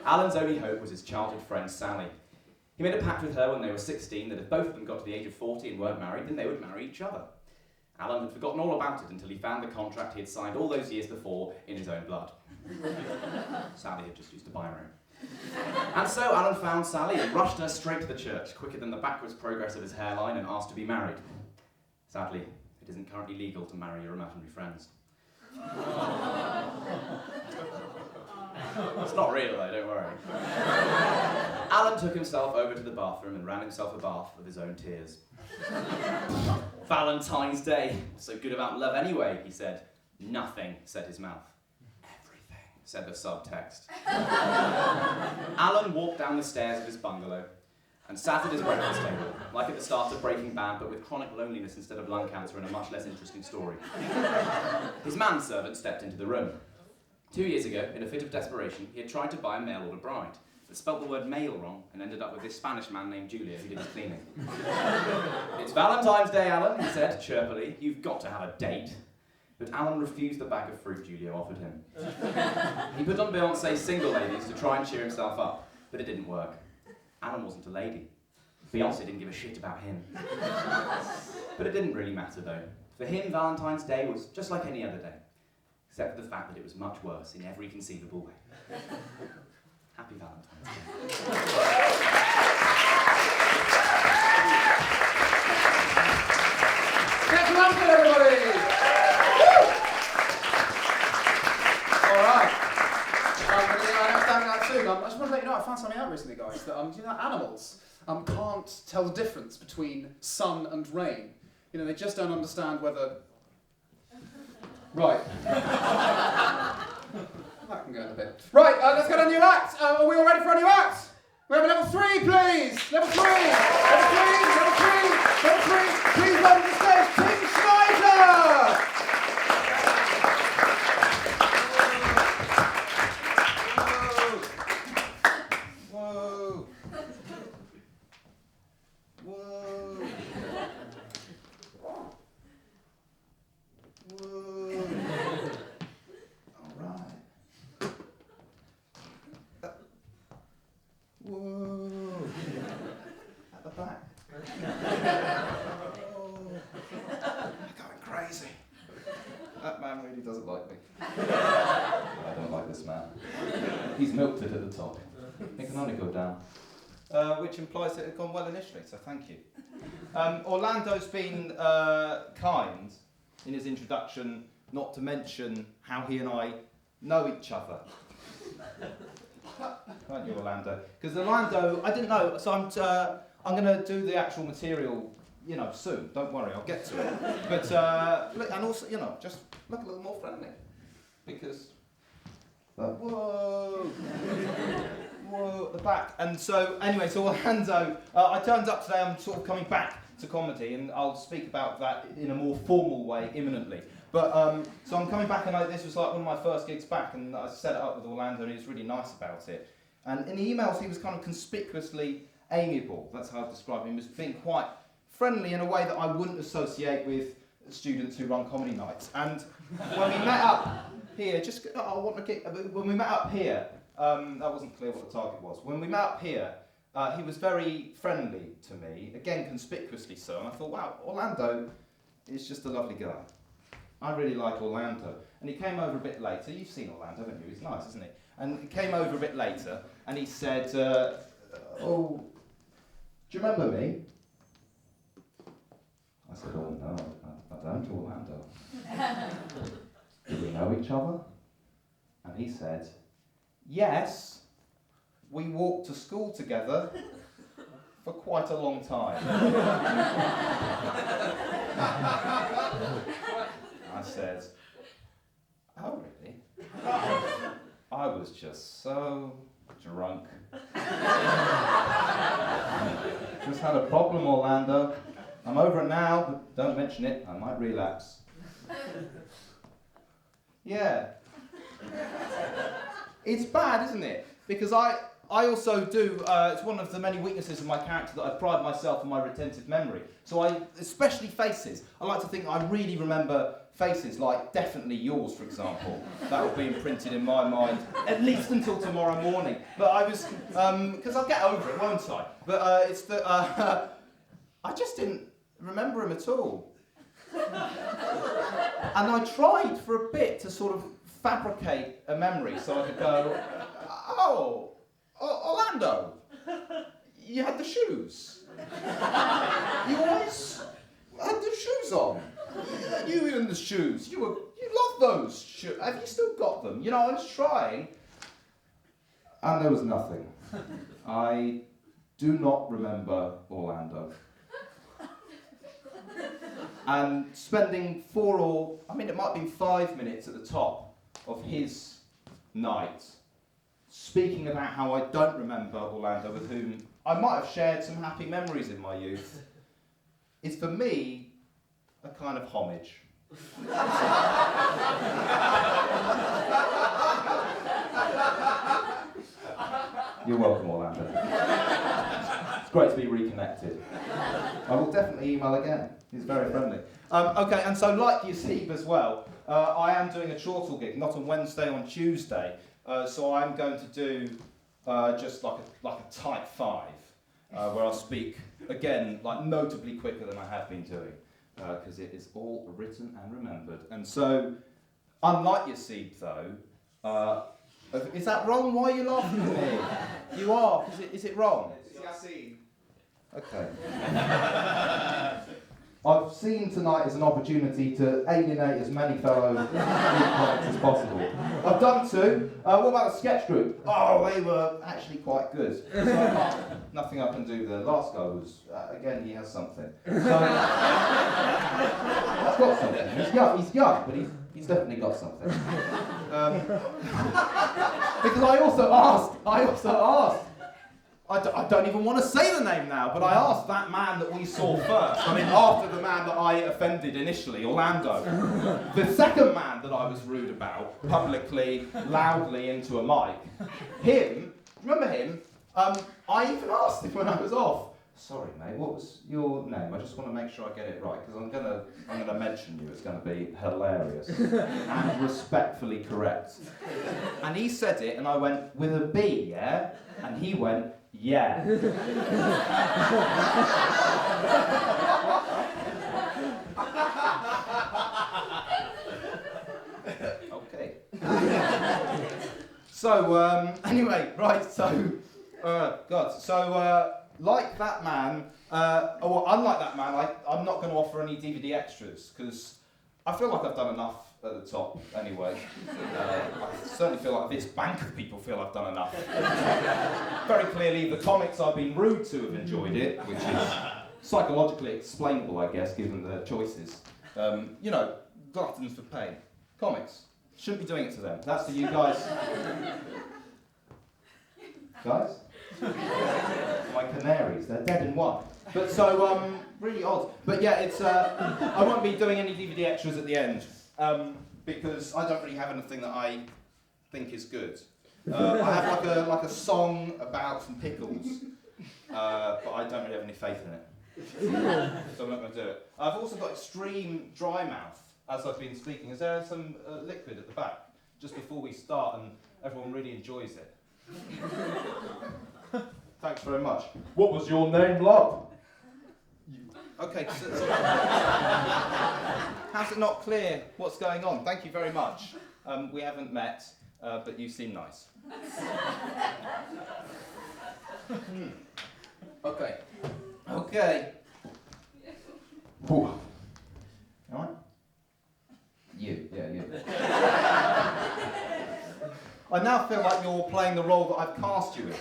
[SPEAKER 6] Alan's only hope was his childhood friend Sally. He made a pact with her when they were 16 that if both of them got to the age of 40 and weren't married, then they would marry each other. Alan had forgotten all about it until he found the contract he had signed all those years before in his own blood. Sally had just used a biro. And so Alan found Sally and rushed her straight to the church, quicker than the backwards progress of his hairline, and asked to be married. Sadly, it isn't currently legal to marry your imaginary friends. It's not real though, don't worry. Alan took himself over to the bathroom and ran himself a bath with his own tears. Valentine's Day, so good about love anyway, he said. Nothing, said his mouth. Everything, said the subtext. Alan walked down the stairs of his bungalow and sat at his breakfast table, like at the start of Breaking Bad, but with chronic loneliness instead of lung cancer and a much less interesting story. His manservant stepped into the room. 2 years ago, in a fit of desperation, he had tried to buy a mail-order bride, but spelt the word male wrong and ended up with this Spanish man named Julia who did his cleaning. It's Valentine's Day, Alan, he said cheerfully. You've got to have a date. But Alan refused the bag of fruit Julia offered him. He put on Beyonce's Single Ladies to try and cheer himself up, but it didn't work. Alan wasn't a lady. Beyonce didn't give a shit about him. But it didn't really matter though. For him, Valentine's Day was just like any other day, except for the fact that it was much worse in every conceivable way. Happy Valentine's Day.
[SPEAKER 1] Get London, everybody! Alright. I understand that soon. I just want to let you know I found something out recently, guys, that you know, animals can't tell the difference between sun and rain. You know, they just don't understand whether... Right. That can go in a bit. Right, let's get a new act. Are we all ready for a new act? We have a level 3, please. Level 3. Level 3. Level 3. Level 3. Please welcome to the stage, Tim Schneider. Whoa. Whoa. Whoa. Whoa. All right. Whoa. At the back. Whoa. I'm going crazy. That man really doesn't like me. I don't like this man. He's milked it at the top. It can only go down. Which implies that it had gone well initially, so thank you. Orlando's been kind in his introduction, not to mention how he and I know each other. Aren't you, Orlando? Because Orlando, I didn't know, so I'm going to do the actual material, you know, soon. Don't worry, I'll get to it. But look, and also, you know, just look a little more friendly, because
[SPEAKER 7] Whoa! Whoa, at the back. And so, anyway, so Orlando, I turned up today, I'm sort of coming back to comedy, and I'll speak about that in a more formal way imminently. But, so I'm coming back, and this was like one of my first gigs back, and I set it up with Orlando, and he was really nice about it. And in the emails, he was kind of conspicuously amiable. That's how I describe him. He was being quite friendly in a way that I wouldn't associate with students who run comedy nights. And when we met up here, when we met up here, that wasn't clear what the target was. When we met up here, he was very friendly to me, again conspicuously so, and I thought, wow, Orlando is just a lovely guy. I really like Orlando. And he came over a bit later. You've seen Orlando, haven't you? He's nice, isn't he? And he came over a bit later, and he said, oh, do you remember me? I said, oh no, I don't, Orlando. Do we know each other? And he said, yes, we walked to school together for quite a long time. I said, oh really? I was just so drunk. Just had a problem, Orlando. I'm over it now, but don't mention it, I might relapse. Yeah. It's bad, isn't it? Because I also do, it's one of the many weaknesses of my character that I pride myself on my retentive memory. So especially faces, I like to think I really remember faces, like definitely yours, for example. That will be imprinted in my mind, at least until tomorrow morning. But I was, because I'll get over it, won't I? But it's that I just didn't remember him at all. And I tried for a bit to sort of fabricate a memory so I could go, oh, Orlando, you had the shoes. You always had the shoes on. You and the shoes, you love those shoes. Have you still got them? You know, I was trying, and there was nothing. I do not remember Orlando. And spending it might have been 5 minutes at the top of his night, speaking about how I don't remember Orlando, with whom I might have shared some happy memories in my youth, is for me a kind of homage. You're welcome, Orlando. It's great to be reconnected. I will definitely email again. He's very friendly. Okay, and so like Yasib as well, I am doing a chortle gig, not on Wednesday, on Tuesday. So I'm going to do just like a type 5, where I'll speak, again, like notably quicker than I have been doing, because it is all written and remembered. And so, unlike Yasib though, is that wrong? Why are you laughing at me? You are. Is it wrong?
[SPEAKER 6] It's Yassine.
[SPEAKER 7] Okay. I've seen tonight as an opportunity to alienate as many fellow comics as possible. I've done 2. What about the sketch group? Oh, they were actually quite good. So nothing I can do. The last guy was, again, he has something. So, he's got something. He's young, but he's definitely got something. Because I also asked, I don't even want to say the name now, but I asked that man that we saw first. I mean, after the man that I offended initially, Orlando. The second man that I was rude about, publicly, loudly into a mic. Him, remember him? I even asked him when I was off. Sorry, mate, what was your name? I just want to make sure I get it right, because I'm gonna mention you. It's gonna be hilarious and respectfully correct. And he said it, and I went, with a B, yeah? And he went, yeah. Okay. So, anyway, right, so, like that man, or unlike that man, I'm not going to offer any DVD extras, because I feel like I've done enough at the top anyway. I certainly feel like this bank of people feel I've done enough. Very clearly, the comics I've been rude to have enjoyed it, which is psychologically explainable, I guess, given the choices. Gluttons for pain. Comics. Shouldn't be doing it to them. That's to you guys. Guys? My canaries, they're dead in one. But so, really odd. But yeah, it's, I won't be doing any DVD extras at the end, because I don't really have anything that I think is good. I have like a song about some pickles, but I don't really have any faith in it. So I'm not going to do it. I've also got extreme dry mouth as I've been speaking. Is there some liquid at the back just before we start and everyone really enjoys it? Thanks very much.
[SPEAKER 3] What was your name, love?
[SPEAKER 7] Okay, how's it not clear what's going on? Thank you very much. We haven't met, but you seem nice. Okay. Okay. Ooh. All right? You. I now feel like you're playing the role that I've cast you in.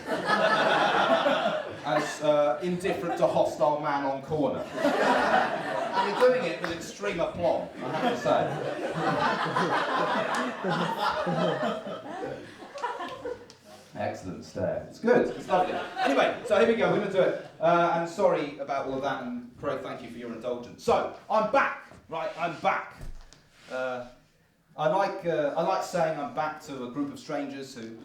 [SPEAKER 7] As indifferent to hostile man on corner. And you're doing it with extreme aplomb, I have to say. Excellent stare. It's good, it's lovely. Anyway, so here we go, we're going to do it. And sorry about all of that, and Crow, thank you for your indulgence. So, I'm back, right, I'm back. I like saying I'm back to a group of strangers who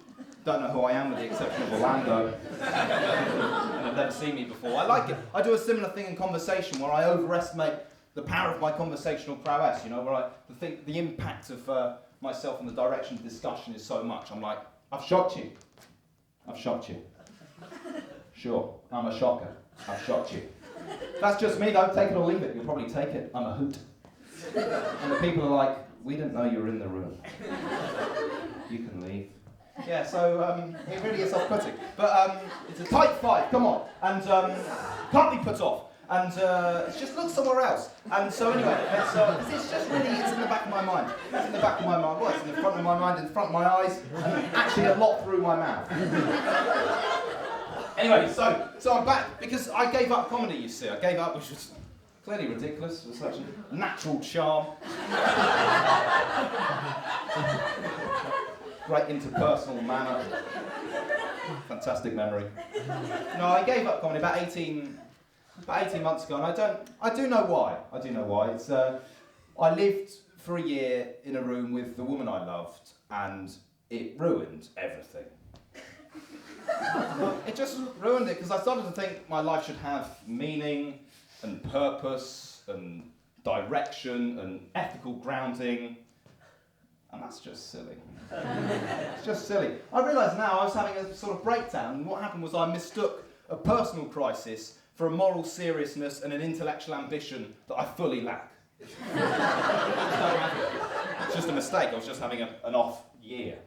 [SPEAKER 7] don't know who I am with the exception of Orlando and have never seen me before. I like it. I do a similar thing in conversation where I overestimate the power of my conversational prowess, you know, where I think the impact of myself in the direction of discussion is so much. I'm like, I've shocked you. I've shocked you. Sure, I'm a shocker. I've shocked you. That's just me though, take it or leave it. You'll probably take it. I'm a hoot. And the people are like, we didn't know you were in the room. You can leave. Yeah, so it really is off-putting. But it's a tight fight, come on. And can't be put off. And just look somewhere else. And so anyway, it's just really, it's in the back of my mind. It's in the back of my mind. Well, it's in the front of my mind, in front of my eyes, and actually a lot through my mouth. Anyway, so I'm back because I gave up comedy, you see. I gave up, which was clearly ridiculous, with such a natural charm. Great interpersonal manner. Fantastic memory. No, I gave up comedy about 18 months ago, and I do know why. I do know why. It's I lived for a year in a room with the woman I loved, and it ruined everything. It just ruined it because I started to think my life should have meaning and purpose and direction and ethical grounding, and that's just silly. It's just silly. I realise now I was having a sort of breakdown, and what happened was I mistook a personal crisis for a moral seriousness and an intellectual ambition that I fully lack. It's just a mistake, I was just having an off year.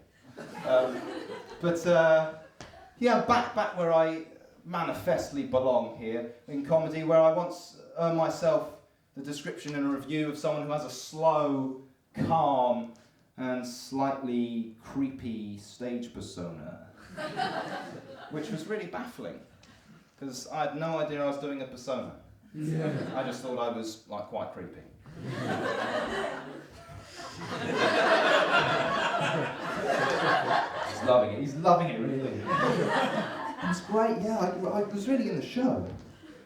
[SPEAKER 7] Yeah, back where I manifestly belong here, in comedy, where I once earned myself the description in a review of someone who has a slow, calm, and slightly creepy stage persona, which was really baffling, because I had no idea I was doing a persona. Yeah. I just thought I was, like, quite creepy. He's loving it, really. It was great, yeah, I was really in the show.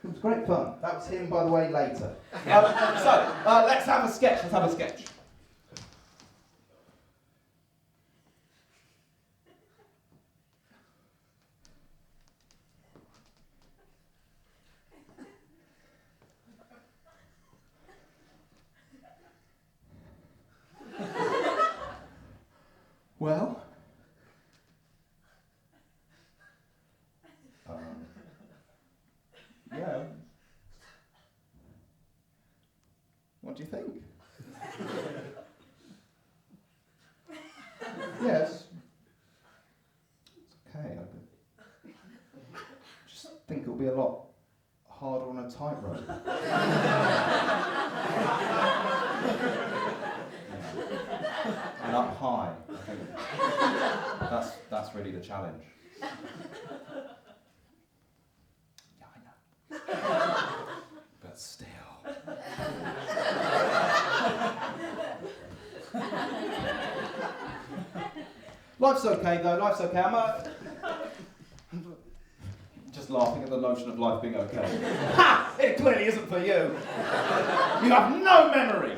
[SPEAKER 7] It was great fun. That was him, by the way, later. Let's have a sketch, Well, yeah. What do you think? Yes. It's okay. I just think it'll be a lot harder on a tightrope. And up high. I think that's really the challenge. Yeah, I know. But still. Life's okay though, life's okay. Just laughing at the notion of life being okay. Ha! It clearly isn't for you. You have no memory.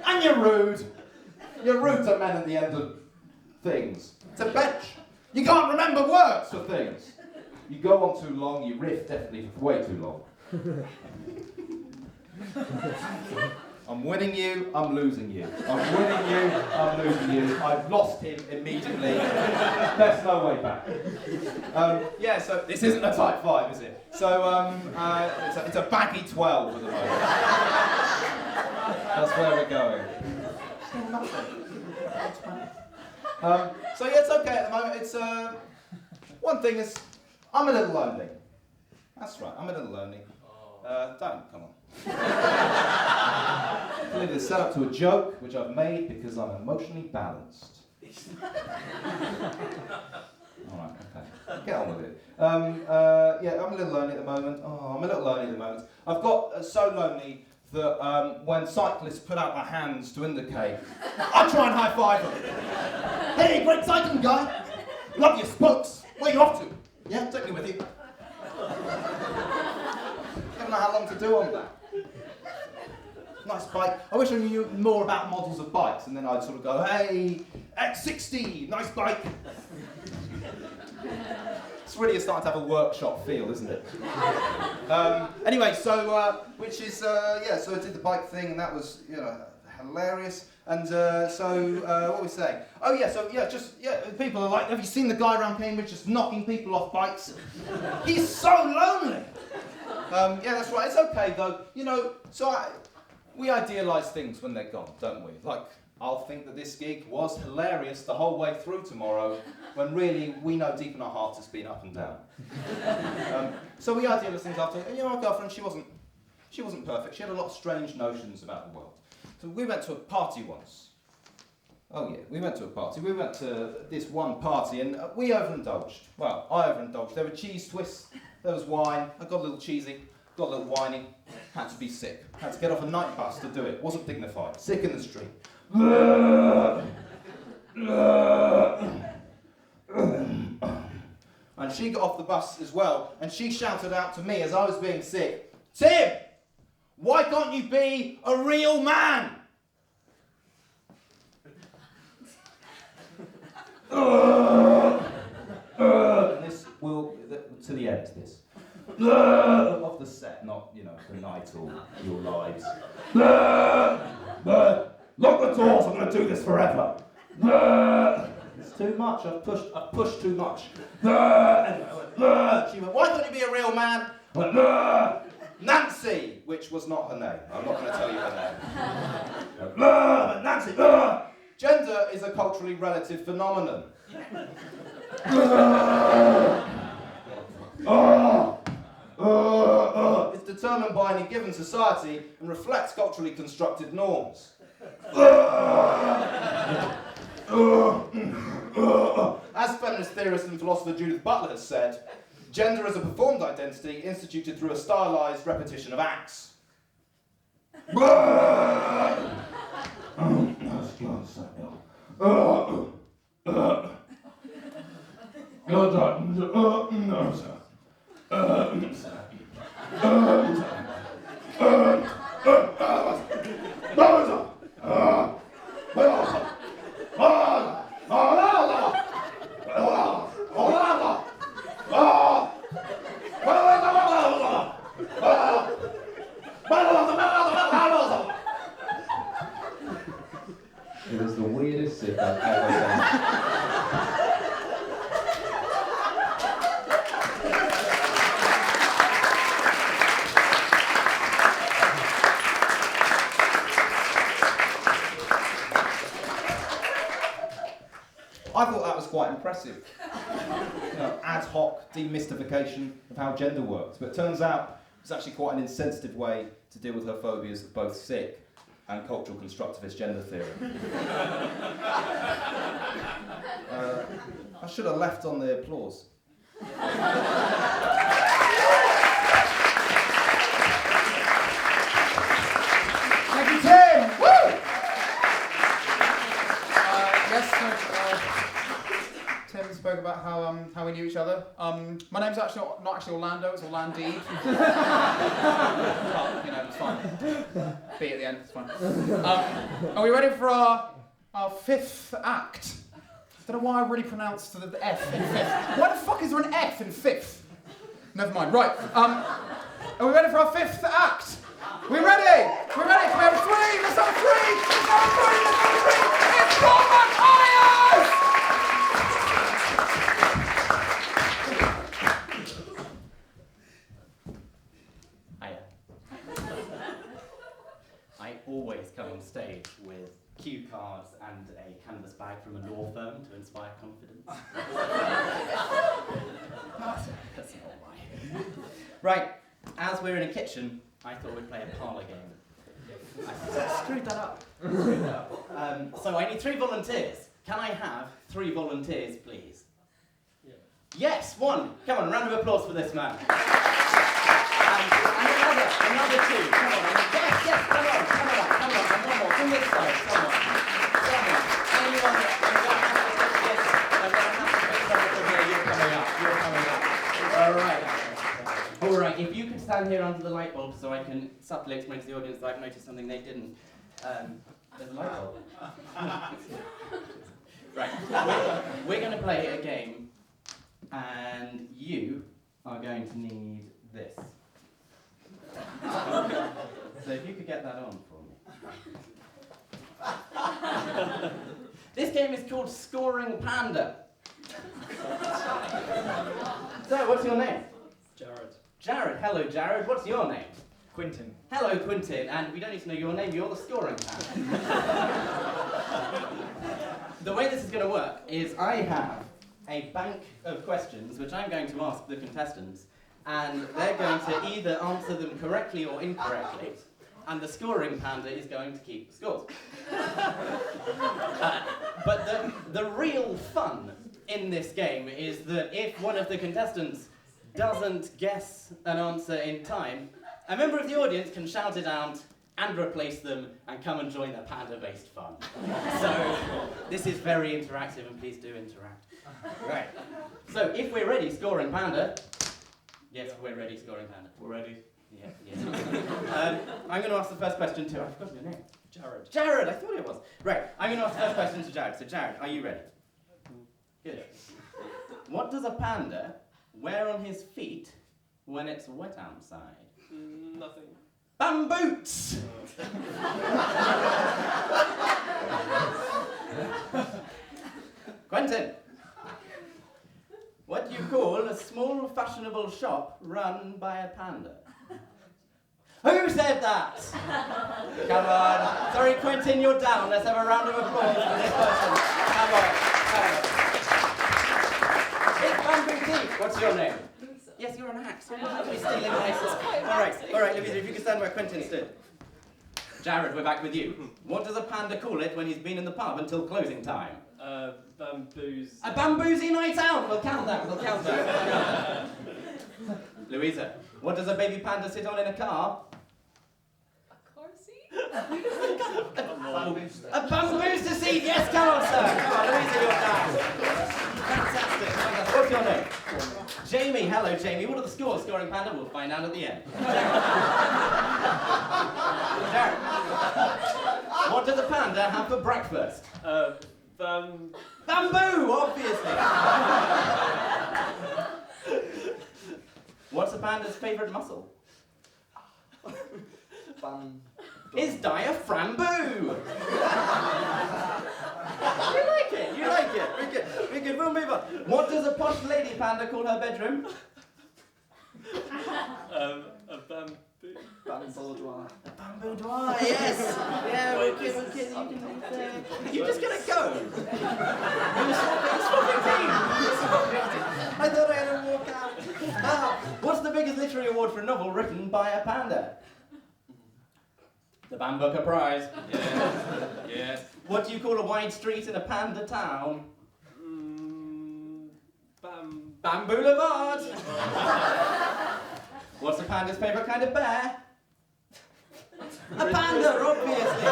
[SPEAKER 7] And you're rude. You're rude to men at the end of things. It's a bench. You can't remember words for things. You go on too long, you riff definitely way too long. I'm winning you, I'm losing you. I'm winning you, I'm losing you. I've lost him immediately. There's no way back. Yeah, so this isn't a type 5, is it? So it's a baggy 12 at the moment. That's where we're going. Still nothing. So yeah, it's okay at the moment. It's one thing is, I'm a little lonely. That's right, I'm a little lonely. Don't, come on. Clearly it's set up to a joke, which I've made because I'm emotionally balanced. Alright, okay. Get on with it. Yeah, I'm a little lonely at the moment. Oh, I'm a little lonely at the moment. I've got so lonely that when cyclists put out their hands to indicate, I try and high-five them. Hey, great cycling guy! Love your spokes! Where are you off to? Yeah, take me with you. Don't know how long to do on that. Nice bike. I wish I knew more about models of bikes, and then I'd sort of go, hey, X60, nice bike. It's really starting to have a workshop feel, isn't it? Anyway, so, which is, yeah, so I did the bike thing, and that was, you know, hilarious. And what were we saying? Oh yeah, so yeah, people are like, have you seen the guy around Cambridge just knocking people off bikes? He's so lonely. Yeah, that's right. It's okay though. You know, we idealise things when they're gone, don't we? Like, I'll think that this gig was hilarious the whole way through tomorrow, when really we know deep in our hearts it's been up and down. So we idealise things after. And you know, our girlfriend, she wasn't perfect. She had a lot of strange notions about the world. So we went to a party once. Oh yeah, we went to a party. We went to this one party and we overindulged. Well, I overindulged. There were cheese twists, there was wine. I got a little cheesy, got a little whiny. Had to be sick. Had to get off a night bus to do it. Wasn't dignified. Sick in the street. And she got off the bus as well and she shouted out to me as I was being sick, Tim! Why can't you be a real man? And this will, to the end, this. Off the set, not, you know, the night or your lives. Lock the doors, I'm going to do this forever. It's too much, I've pushed too much. She went, why can't you be a real man? I went, Nancy, which was not her name. I'm not going to tell you her name. But Nancy, gender is a culturally relative phenomenon. It's determined by any given society and reflects culturally constructed norms. As feminist theorist and philosopher Judith Butler has said, gender is a performed identity instituted through a stylized repetition of acts. It was the weirdest sick I've ever done. I thought that was quite impressive. You know, ad hoc demystification of how gender works. But it turns out it's actually quite an insensitive way to deal with her phobias of both sick and cultural constructivist gender theory. I should have left on the applause. Thank you, Tim! Woo!
[SPEAKER 1] Yes, no, actually not actually Orlando, it's Orlandide. But, you know, it's fine. B at the end, it's fine. Are we ready for our fifth act? I don't know why I really pronounced the F in fifth. Why the fuck is there an F in fifth? Never mind. Right. Are we ready for our fifth act? We ready? We're ready. Can we have a three? Let's have a three. Let's have a three. Let's have a three. It's Corpus
[SPEAKER 8] I always come on stage with cue cards and a canvas bag from a law firm to inspire confidence. That's not why. Right, as we're in a kitchen, I thought we'd play a parlour game. I screwed that up. So I need 3 volunteers. Can I have 3 volunteers, please? Yeah. Yes, 1. Come on, round of applause for this man. And another 2. Come on. Yes, come on. And one more. From this side, come on. Anyone? I'm going to have to pick someone from here. You're coming up. All right, if you could stand here under the light bulb so I can subtly explain to the audience that I've noticed something they didn't. There's a light bulb. Right, we're going to play a game, and you are going to need this. So if you could get that on for me. This game is called Scoring Panda. So, what's your name? Jared, hello Jared, what's your name?
[SPEAKER 9] Quentin.
[SPEAKER 8] Hello Quentin, and we don't need to know your name, you're the scoring panda. The way this is going to work is I have a bank of questions which I'm going to ask the contestants, and they're going to either answer them correctly or incorrectly, and the scoring panda is going to keep the scores. But the real fun in this game is that if one of the contestants doesn't guess an answer in time, a member of the audience can shout it out and replace them and come and join the panda-based fun. So this is very interactive, and please do interact. Right. So if we're ready, scoring panda. Yes, we're ready, scoring panda.
[SPEAKER 9] We're ready.
[SPEAKER 8] Yeah. I'm going to ask the first question to. I've forgotten your name.
[SPEAKER 9] Jared.
[SPEAKER 8] Jared, I thought it was. Right. I'm going to ask the first question to Jared. So Jared, are you ready? Good. What does a panda wear on his feet when it's wet outside?
[SPEAKER 9] Nothing.
[SPEAKER 8] Bamboots! Quentin, what do you call a small fashionable shop run by a panda? Who said that? Come on. Sorry, Quentin, you're down. Let's have a round of applause for this person. Come on. It's Bamboo Teeth. What's your name? Yes, you're an axe. You're not actually stealing laces. All right, Louisa, if you can stand where Quentin stood. Jared, we're back with you. What does a panda call it when he's been in the pub until closing time?
[SPEAKER 9] Bamboos.
[SPEAKER 8] A bamboozy night out! We'll count that. Louisa, what does a baby panda sit on in a car?
[SPEAKER 4] A car seat?
[SPEAKER 8] A bambooster seat! Yes, come on, sir! Come on, Louisa, you're down. Fantastic. What's your name? Jamie. Hello, Jamie. What are the scores, scoring panda? We'll find out at the end. Jared. What does a panda have for breakfast? Bamboo, obviously. What's a panda's favourite muscle? His diaphragm-boo. You like it. We're good. We'll move on. What does a posh lady panda call her bedroom?
[SPEAKER 9] A bamboo.
[SPEAKER 8] Boudoir, yes. Yeah, we're good. You're just gonna go. You're swapping teams. I thought I had to walk out. What's the biggest literary award for a novel written by a panda? The Bambuca Prize.
[SPEAKER 9] Yes.
[SPEAKER 8] What do you call a wide street in a panda town? Bamboo Boulevard. What's a panda's favourite kind of bear? A panda, obviously.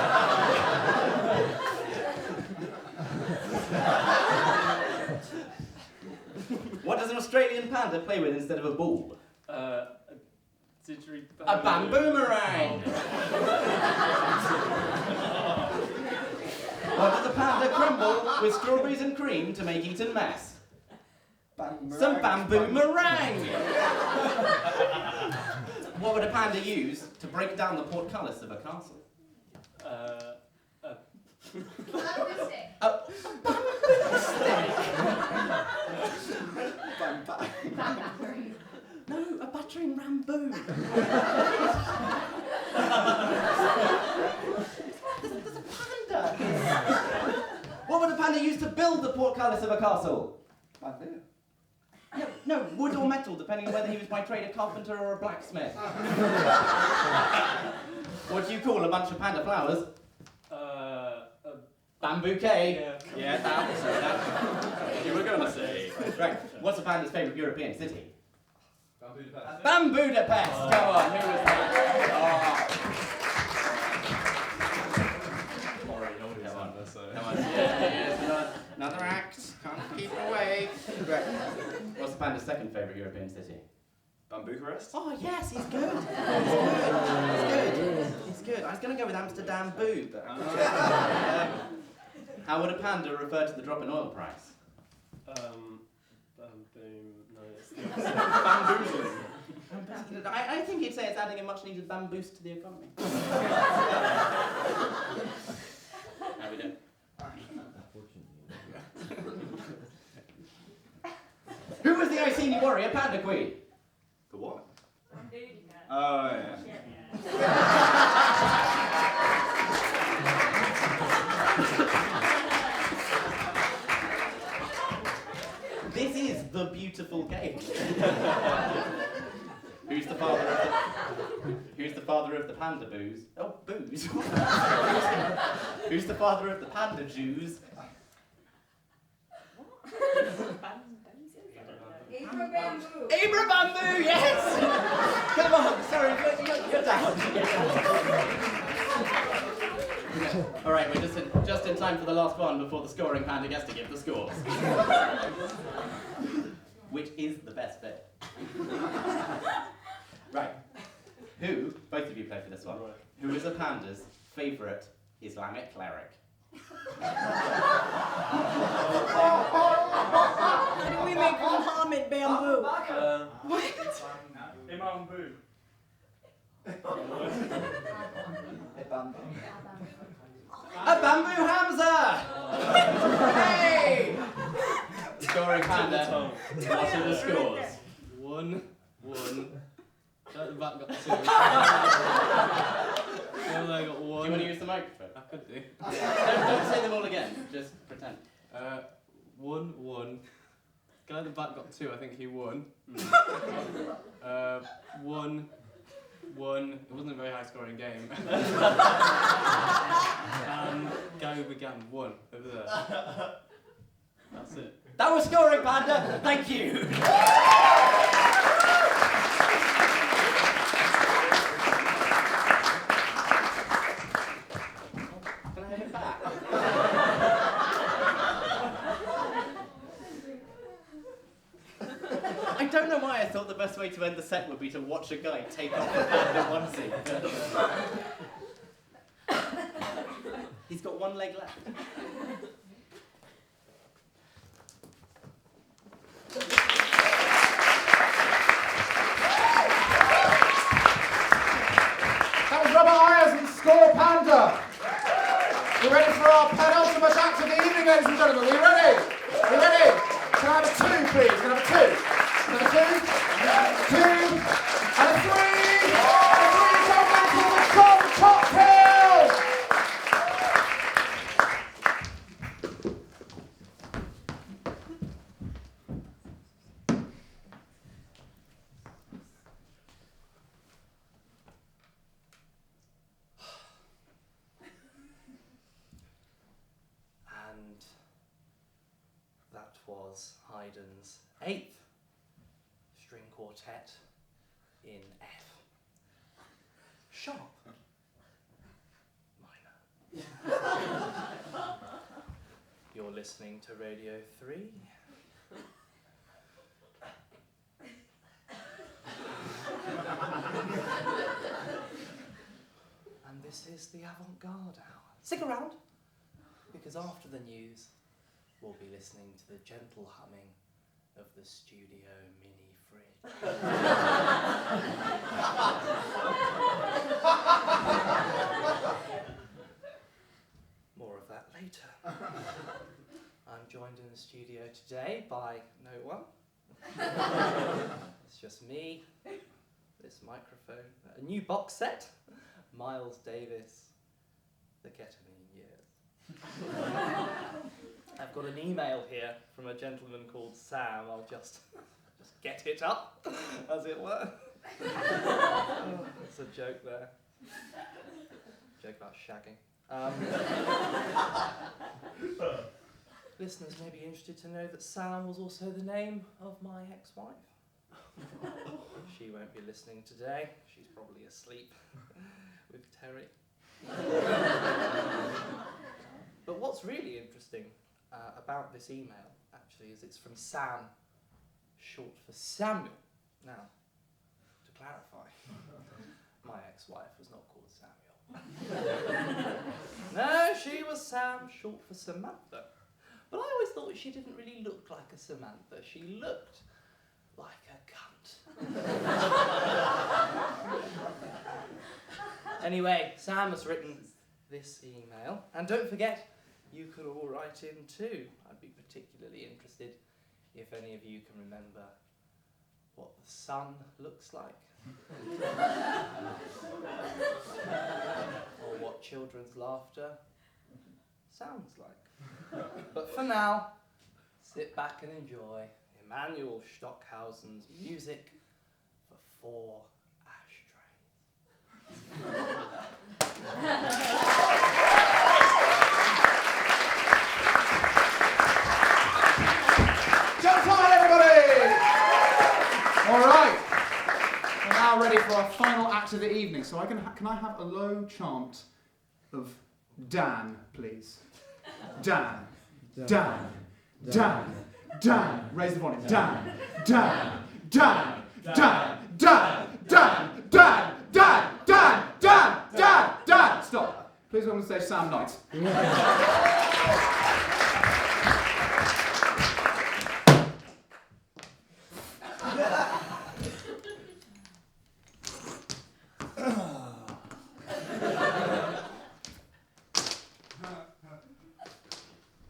[SPEAKER 8] What does an Australian panda play with instead of a ball?
[SPEAKER 9] A didgeridoo.
[SPEAKER 8] A bamboomerang! What does a panda crumble with strawberries and cream to make eaten mess? Some bamboo meringue! What would a panda use to break down the portcullis of a castle?
[SPEAKER 10] Bamboo stick.
[SPEAKER 8] A bamboo stick! No, a battering ramboon. There's a panda. What would a panda use to build the portcullis of a castle?
[SPEAKER 1] Bamboo.
[SPEAKER 8] No, wood or metal, depending on whether he was by trade a carpenter or a blacksmith. What do you call a bunch of panda flowers? Bambouquet.
[SPEAKER 9] Yeah.
[SPEAKER 8] That.
[SPEAKER 9] You were gonna say.
[SPEAKER 8] Right. What's a panda's favourite European city?
[SPEAKER 6] Budapest.
[SPEAKER 8] Budapest. Come on, who was that? Come on. Yes, another act. Can't keep away. Right. What's the panda's second favourite European city?
[SPEAKER 6] Bucharest.
[SPEAKER 8] Oh yes, he's good. He's good. I was going to go with Amsterdam Boo, but how would a panda refer to the drop in oil price?
[SPEAKER 9] Bamboozling.
[SPEAKER 8] I think he'd say it's adding a much needed bamboost to the economy. How we doing? Who was the Iceni warrior panda queen?
[SPEAKER 6] The what?
[SPEAKER 7] Oh, yeah.
[SPEAKER 8] This is the beautiful game. Who's the father of the panda booze? Oh, booze. Who's the father of the panda Jews?
[SPEAKER 10] Abra Bamboo.
[SPEAKER 8] Abra Bamboo, yes! Come on, sorry, you're down. All right, we're just in time for the last one before the scoring panda gets to give the scores. Which is the best bit. Right. Who, both of you play for this one, who is a panda's favourite Islamic cleric?
[SPEAKER 10] How do we make Muhammad bamboo?
[SPEAKER 9] Imam Boo.
[SPEAKER 8] A bamboo Hamza! Hey! Scoring panda. What are the scores?
[SPEAKER 9] 1-1. At the back got 2. The other got 1.
[SPEAKER 8] Do you want to use the microphone?
[SPEAKER 9] I could do.
[SPEAKER 8] Don't say them all again, just pretend.
[SPEAKER 9] 1-1. Guy at the back got 2, I think he won. 1-1. It wasn't a very high scoring game. And guy who began won over there. That's it.
[SPEAKER 8] That was scoring panda! Thank you! Can I have it back? I don't know why I thought the best way to end the set would be to watch a guy take off the panda onesie. He's got one leg left.
[SPEAKER 1] That was Robert Ayers and Score Panda. We're ready for our penultimate act of the evening, ladies and gentlemen. Are you ready? Are you ready? Can I have a 2, please? Can I have a 2? Can I have a 2? 2 and a 3. And a 3 going for the Tom Cocktail.
[SPEAKER 11] And that was Haydn's 8th string quartet in F sharp minor. You're listening to Radio 3. is the Avant-garde hour. Stick around, because after the news, we'll be listening to the gentle humming of the studio mini fridge. More of that later. I'm joined in the studio today by no one. It's just me, this microphone, a new box set, Miles Davis, the Ketamine Years. I've got an email here from a gentleman called Sam. I'll just get it up, as it were. Oh, it's a joke there. Joke about shagging. Listeners may be interested to know that Sam was also the name of my ex-wife. She won't be listening today. She's probably asleep with Terry. But what's really interesting about this email, actually, is it's from Sam, short for Samuel. Now, to clarify, my ex-wife was not called Samuel. No, she was Sam, short for Samantha. But I always thought she didn't really look like a Samantha. She looked like a cunt. Anyway, Sam has written this email. And don't forget, you could all write in too. I'd be particularly interested if any of you can remember what the sun looks like. Or what children's laughter sounds like. But for now, sit back and enjoy Emanuel Stockhausen's music for 4 ashtrays.
[SPEAKER 1] Jump on, everybody! All right. We're now ready for our final act of the evening. So can I have a low chant of Dan, please? Dan, Dan, Dan, Dan. Raise the volume. Dan, Dan, Dan, Dan, Dan, Dan, Dan, Dan, Dan, Dan, Dan, Dan. Stop. Please welcome to the stage Sam Knight.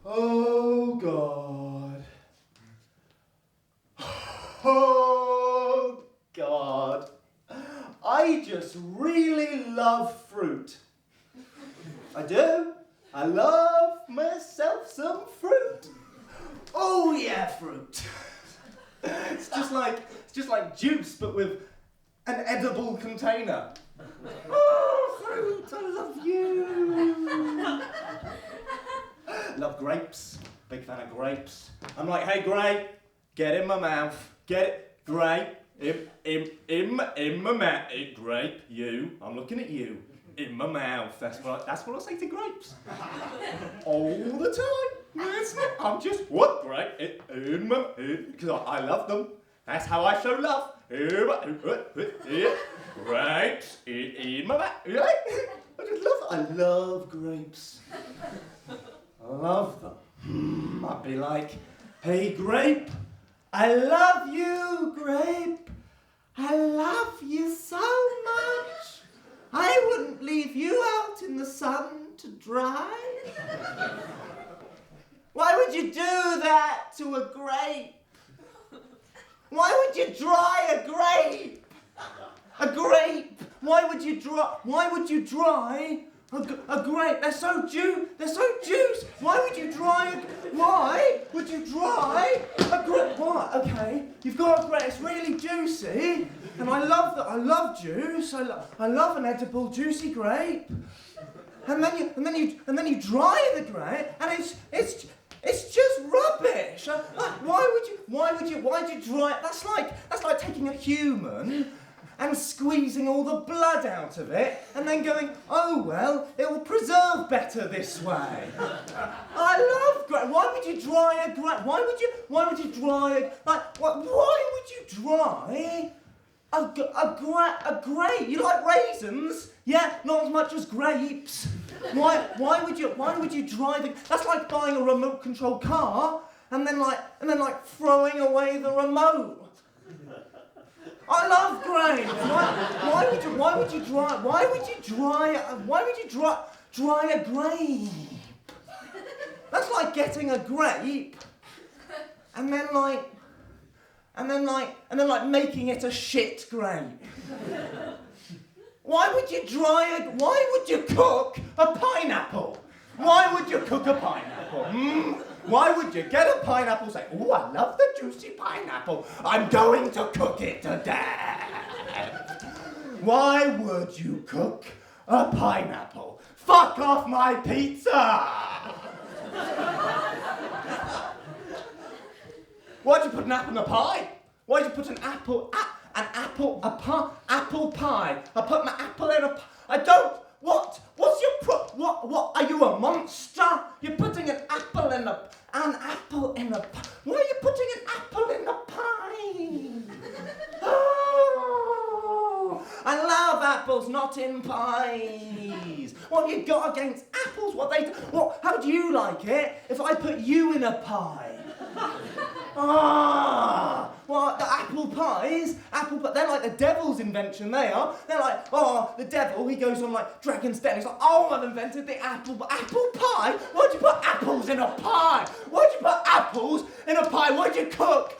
[SPEAKER 3] Oh, God. Oh, God. I just really love fruit. I do. I love myself some fruit. Oh, yeah, fruit. It's just like juice, but with an edible container. Oh, fruit, I love you. Love grapes, big fan of grapes. I'm like, hey, grape, get in my mouth, get it, grape, in my mouth, grape, you, I'm looking at you, in my mouth. That's what I say to grapes. All the time, isn't it? I'm just, what, grape, in my, because I love them. That's how I show love. Grapes, in my mouth. I love grapes. I love them. I'd be like, hey, grape, I love you, grape. I love you so much. I wouldn't leave you out in the sun to dry. Why would you do that to a grape? Why would you dry a grape? A grape. Why would you dry a grape? They're so juice. Why would you dry a grape? What? Okay, you've got a grape. It's really juicy, and I love that. I love juice. I love an edible, juicy grape. And then you dry the grape, and it's just rubbish. Why would you dry it? That's like taking a human and squeezing all the blood out of it, and then going, oh well, it will preserve better this way. I love grape. Why would you dry a grape? Why would you dry a, like, why would you dry
[SPEAKER 8] A grape? You like raisins? Yeah, not as much as grapes. Why would you drive it? That's like buying a remote control car and then throwing away the remote. I love grapes. Why would you dry a grape? That's like getting a grape and then making it a shit grape. Why would you cook a pineapple? Why would you cook a pineapple? Why would you get a pineapple and say, oh, I love the juicy pineapple. I'm going to cook it to death. Why would you cook a pineapple? Fuck off my pizza! Why'd you put an apple in a pie? Why'd you put an apple pie? I put my apple in a pie. I don't. What? What's your what? Are you a monster? You're putting an apple in a pie. Why are you putting an apple in a pie? Oh, I love apples, not in pies. What have you got against apples? How do you like it if I put you in a pie? What, the apple pies? They're like the devil's invention, they are. They're like, the devil, he goes on like Dragon's Den. He's like, I've invented the apple pie? Why'd you put apples in a pie? Why'd you put apples in a pie? Why'd you cook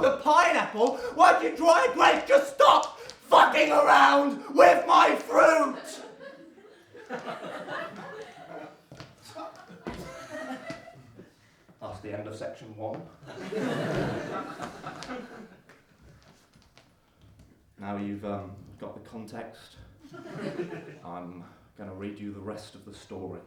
[SPEAKER 8] a pineapple? Why'd you dry a grape? Just stop fucking around with my fruit! That's the end of section 1. Now you've got the context, I'm going to read you the rest of the story.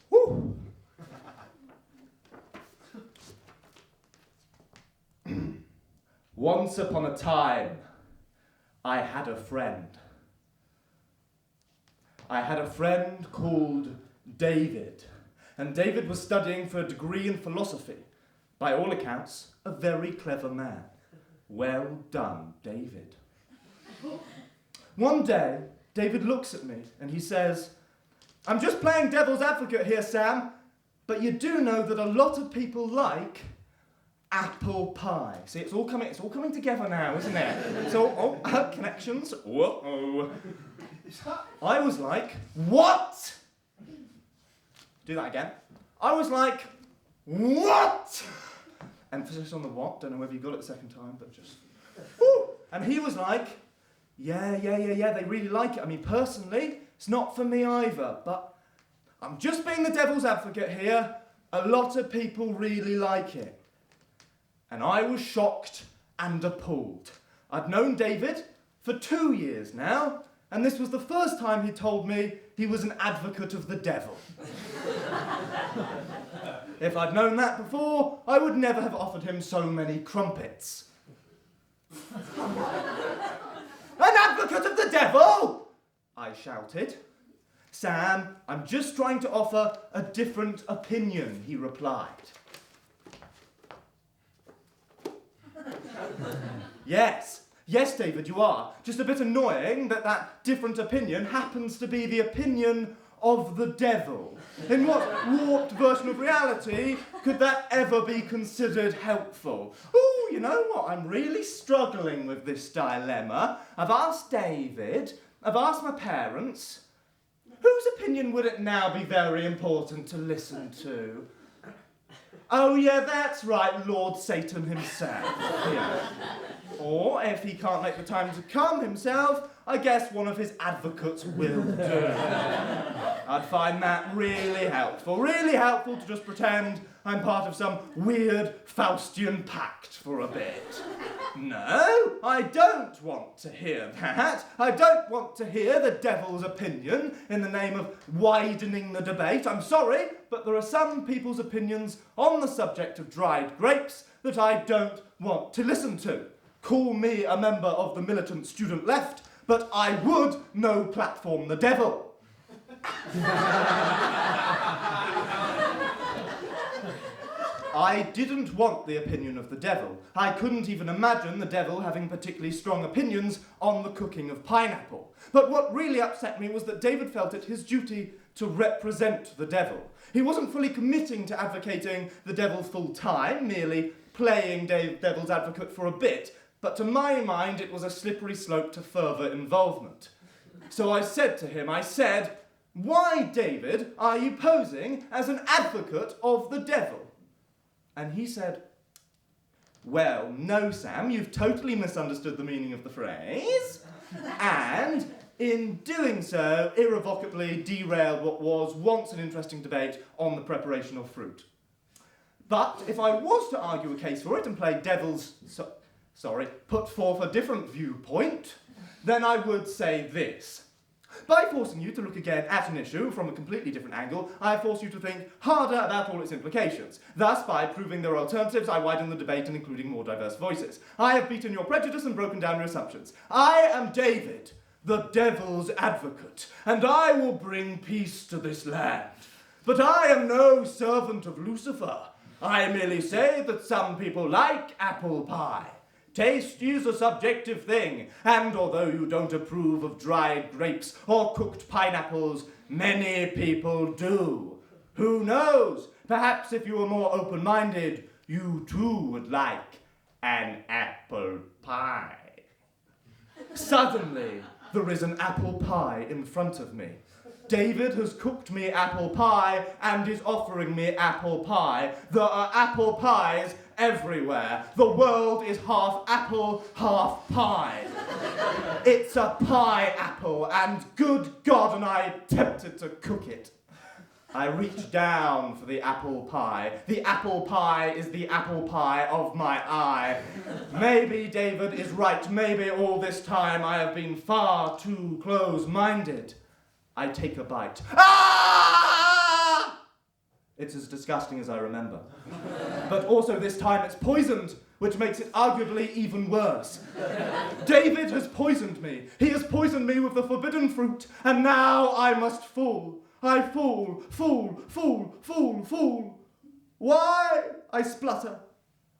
[SPEAKER 8] Woo. Once upon a time, I had a friend. I had a friend called David, and David was studying for a degree in philosophy. By all accounts, a very clever man. Well done, David. One day, David looks at me and he says, I'm just playing devil's advocate here, Sam, but you do know that a lot of people like apple pie. See, it's all coming together now, isn't it? So, connections. Whoa. I was like, what? Do that again. I was like, what? Emphasis on the what. Don't know whether you got it the second time, but just. Woo. And he was like, yeah, they really like it. I mean, personally, it's not for me either, but I'm just being the devil's advocate here. A lot of people really like it. And I was shocked and appalled. I'd known David for 2 years now, and this was the first time he told me he was an advocate of the devil. If I'd known that before, I would never have offered him so many crumpets. An advocate of the devil! I shouted. Sam, I'm just trying to offer a different opinion, he replied. Yes, David, you are. Just a bit annoying that different opinion happens to be the opinion of the devil. In what warped version of reality could that ever be considered helpful? Ooh, you know what? I'm really struggling with this dilemma. I've asked David, I've asked my parents. Whose opinion would it now be very important to listen to? Oh yeah, that's right, Lord Satan himself. Yeah. Or, if he can't make the time to come himself, I guess one of his advocates will do. I'd find that really helpful to just pretend I'm part of some weird Faustian pact for a bit. No, I don't want to hear that. I don't want to hear the devil's opinion in the name of widening the debate. I'm sorry, but there are some people's opinions on the subject of dried grapes that I don't want to listen to. Call me a member of the militant student left, but I would no platform the devil.
[SPEAKER 7] I didn't want the opinion of the devil. I couldn't even imagine the devil having particularly strong opinions on the cooking of pineapple. But what really upset me was that David felt it his duty to represent the devil. He wasn't fully committing to advocating the devil full time, merely playing devil's advocate for a bit, but to my mind it was a slippery slope to further involvement. So I said to him, "Why, David, are you posing as an advocate of the devil?" And he said, "Well, no, Sam, you've totally misunderstood the meaning of the phrase, and in doing so, irrevocably derailed what was once an interesting debate on the preparation of fruit. But if I was to argue a case for it and play put forth a different viewpoint, then I would say this. By forcing you to look again at an issue from a completely different angle, I force you to think harder about all its implications. Thus, by proving there are alternatives, I widen the debate and including more diverse voices. I have beaten your prejudice and broken down your assumptions. I am David, the devil's advocate, and I will bring peace to this land. But I am no servant of Lucifer. I merely say that some people like apple pie. Taste is a subjective thing, and although you don't approve of dried grapes or cooked pineapples, many people do. Who knows? Perhaps if you were more open-minded, you too would like an apple pie." Suddenly, there is an apple pie in front of me. David has cooked me apple pie and is offering me apple pie. There are apple pies everywhere. The world is half apple, half pie. It's a pie apple, and good God, am I tempted to cook it. I reach down for the apple pie. The apple pie is the apple pie of my eye. Maybe David is right. Maybe all this time I have been far too close-minded. I take a bite. Ah! It's as disgusting as I remember. But also this time it's poisoned, which makes it arguably even worse. David has poisoned me. He has poisoned me with the forbidden fruit, and now I must fall. I fall. Why? I splutter.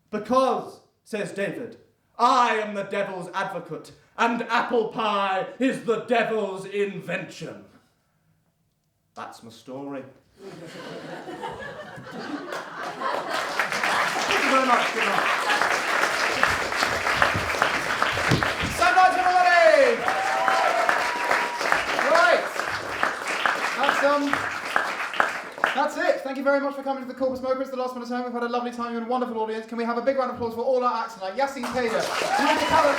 [SPEAKER 7] Because, says David, I am the devil's advocate, and apple pie is the devil's invention. That's my story. Thank you very much. Good night.
[SPEAKER 1] Stand by, everybody! Right. That's it. Thank you very much for coming to the Corpus Smoker. It's the last one of time. We've had a lovely time. You're a wonderful audience. Can we have a big round of applause for all our acts tonight? Yassine Kader, Ruby Callum,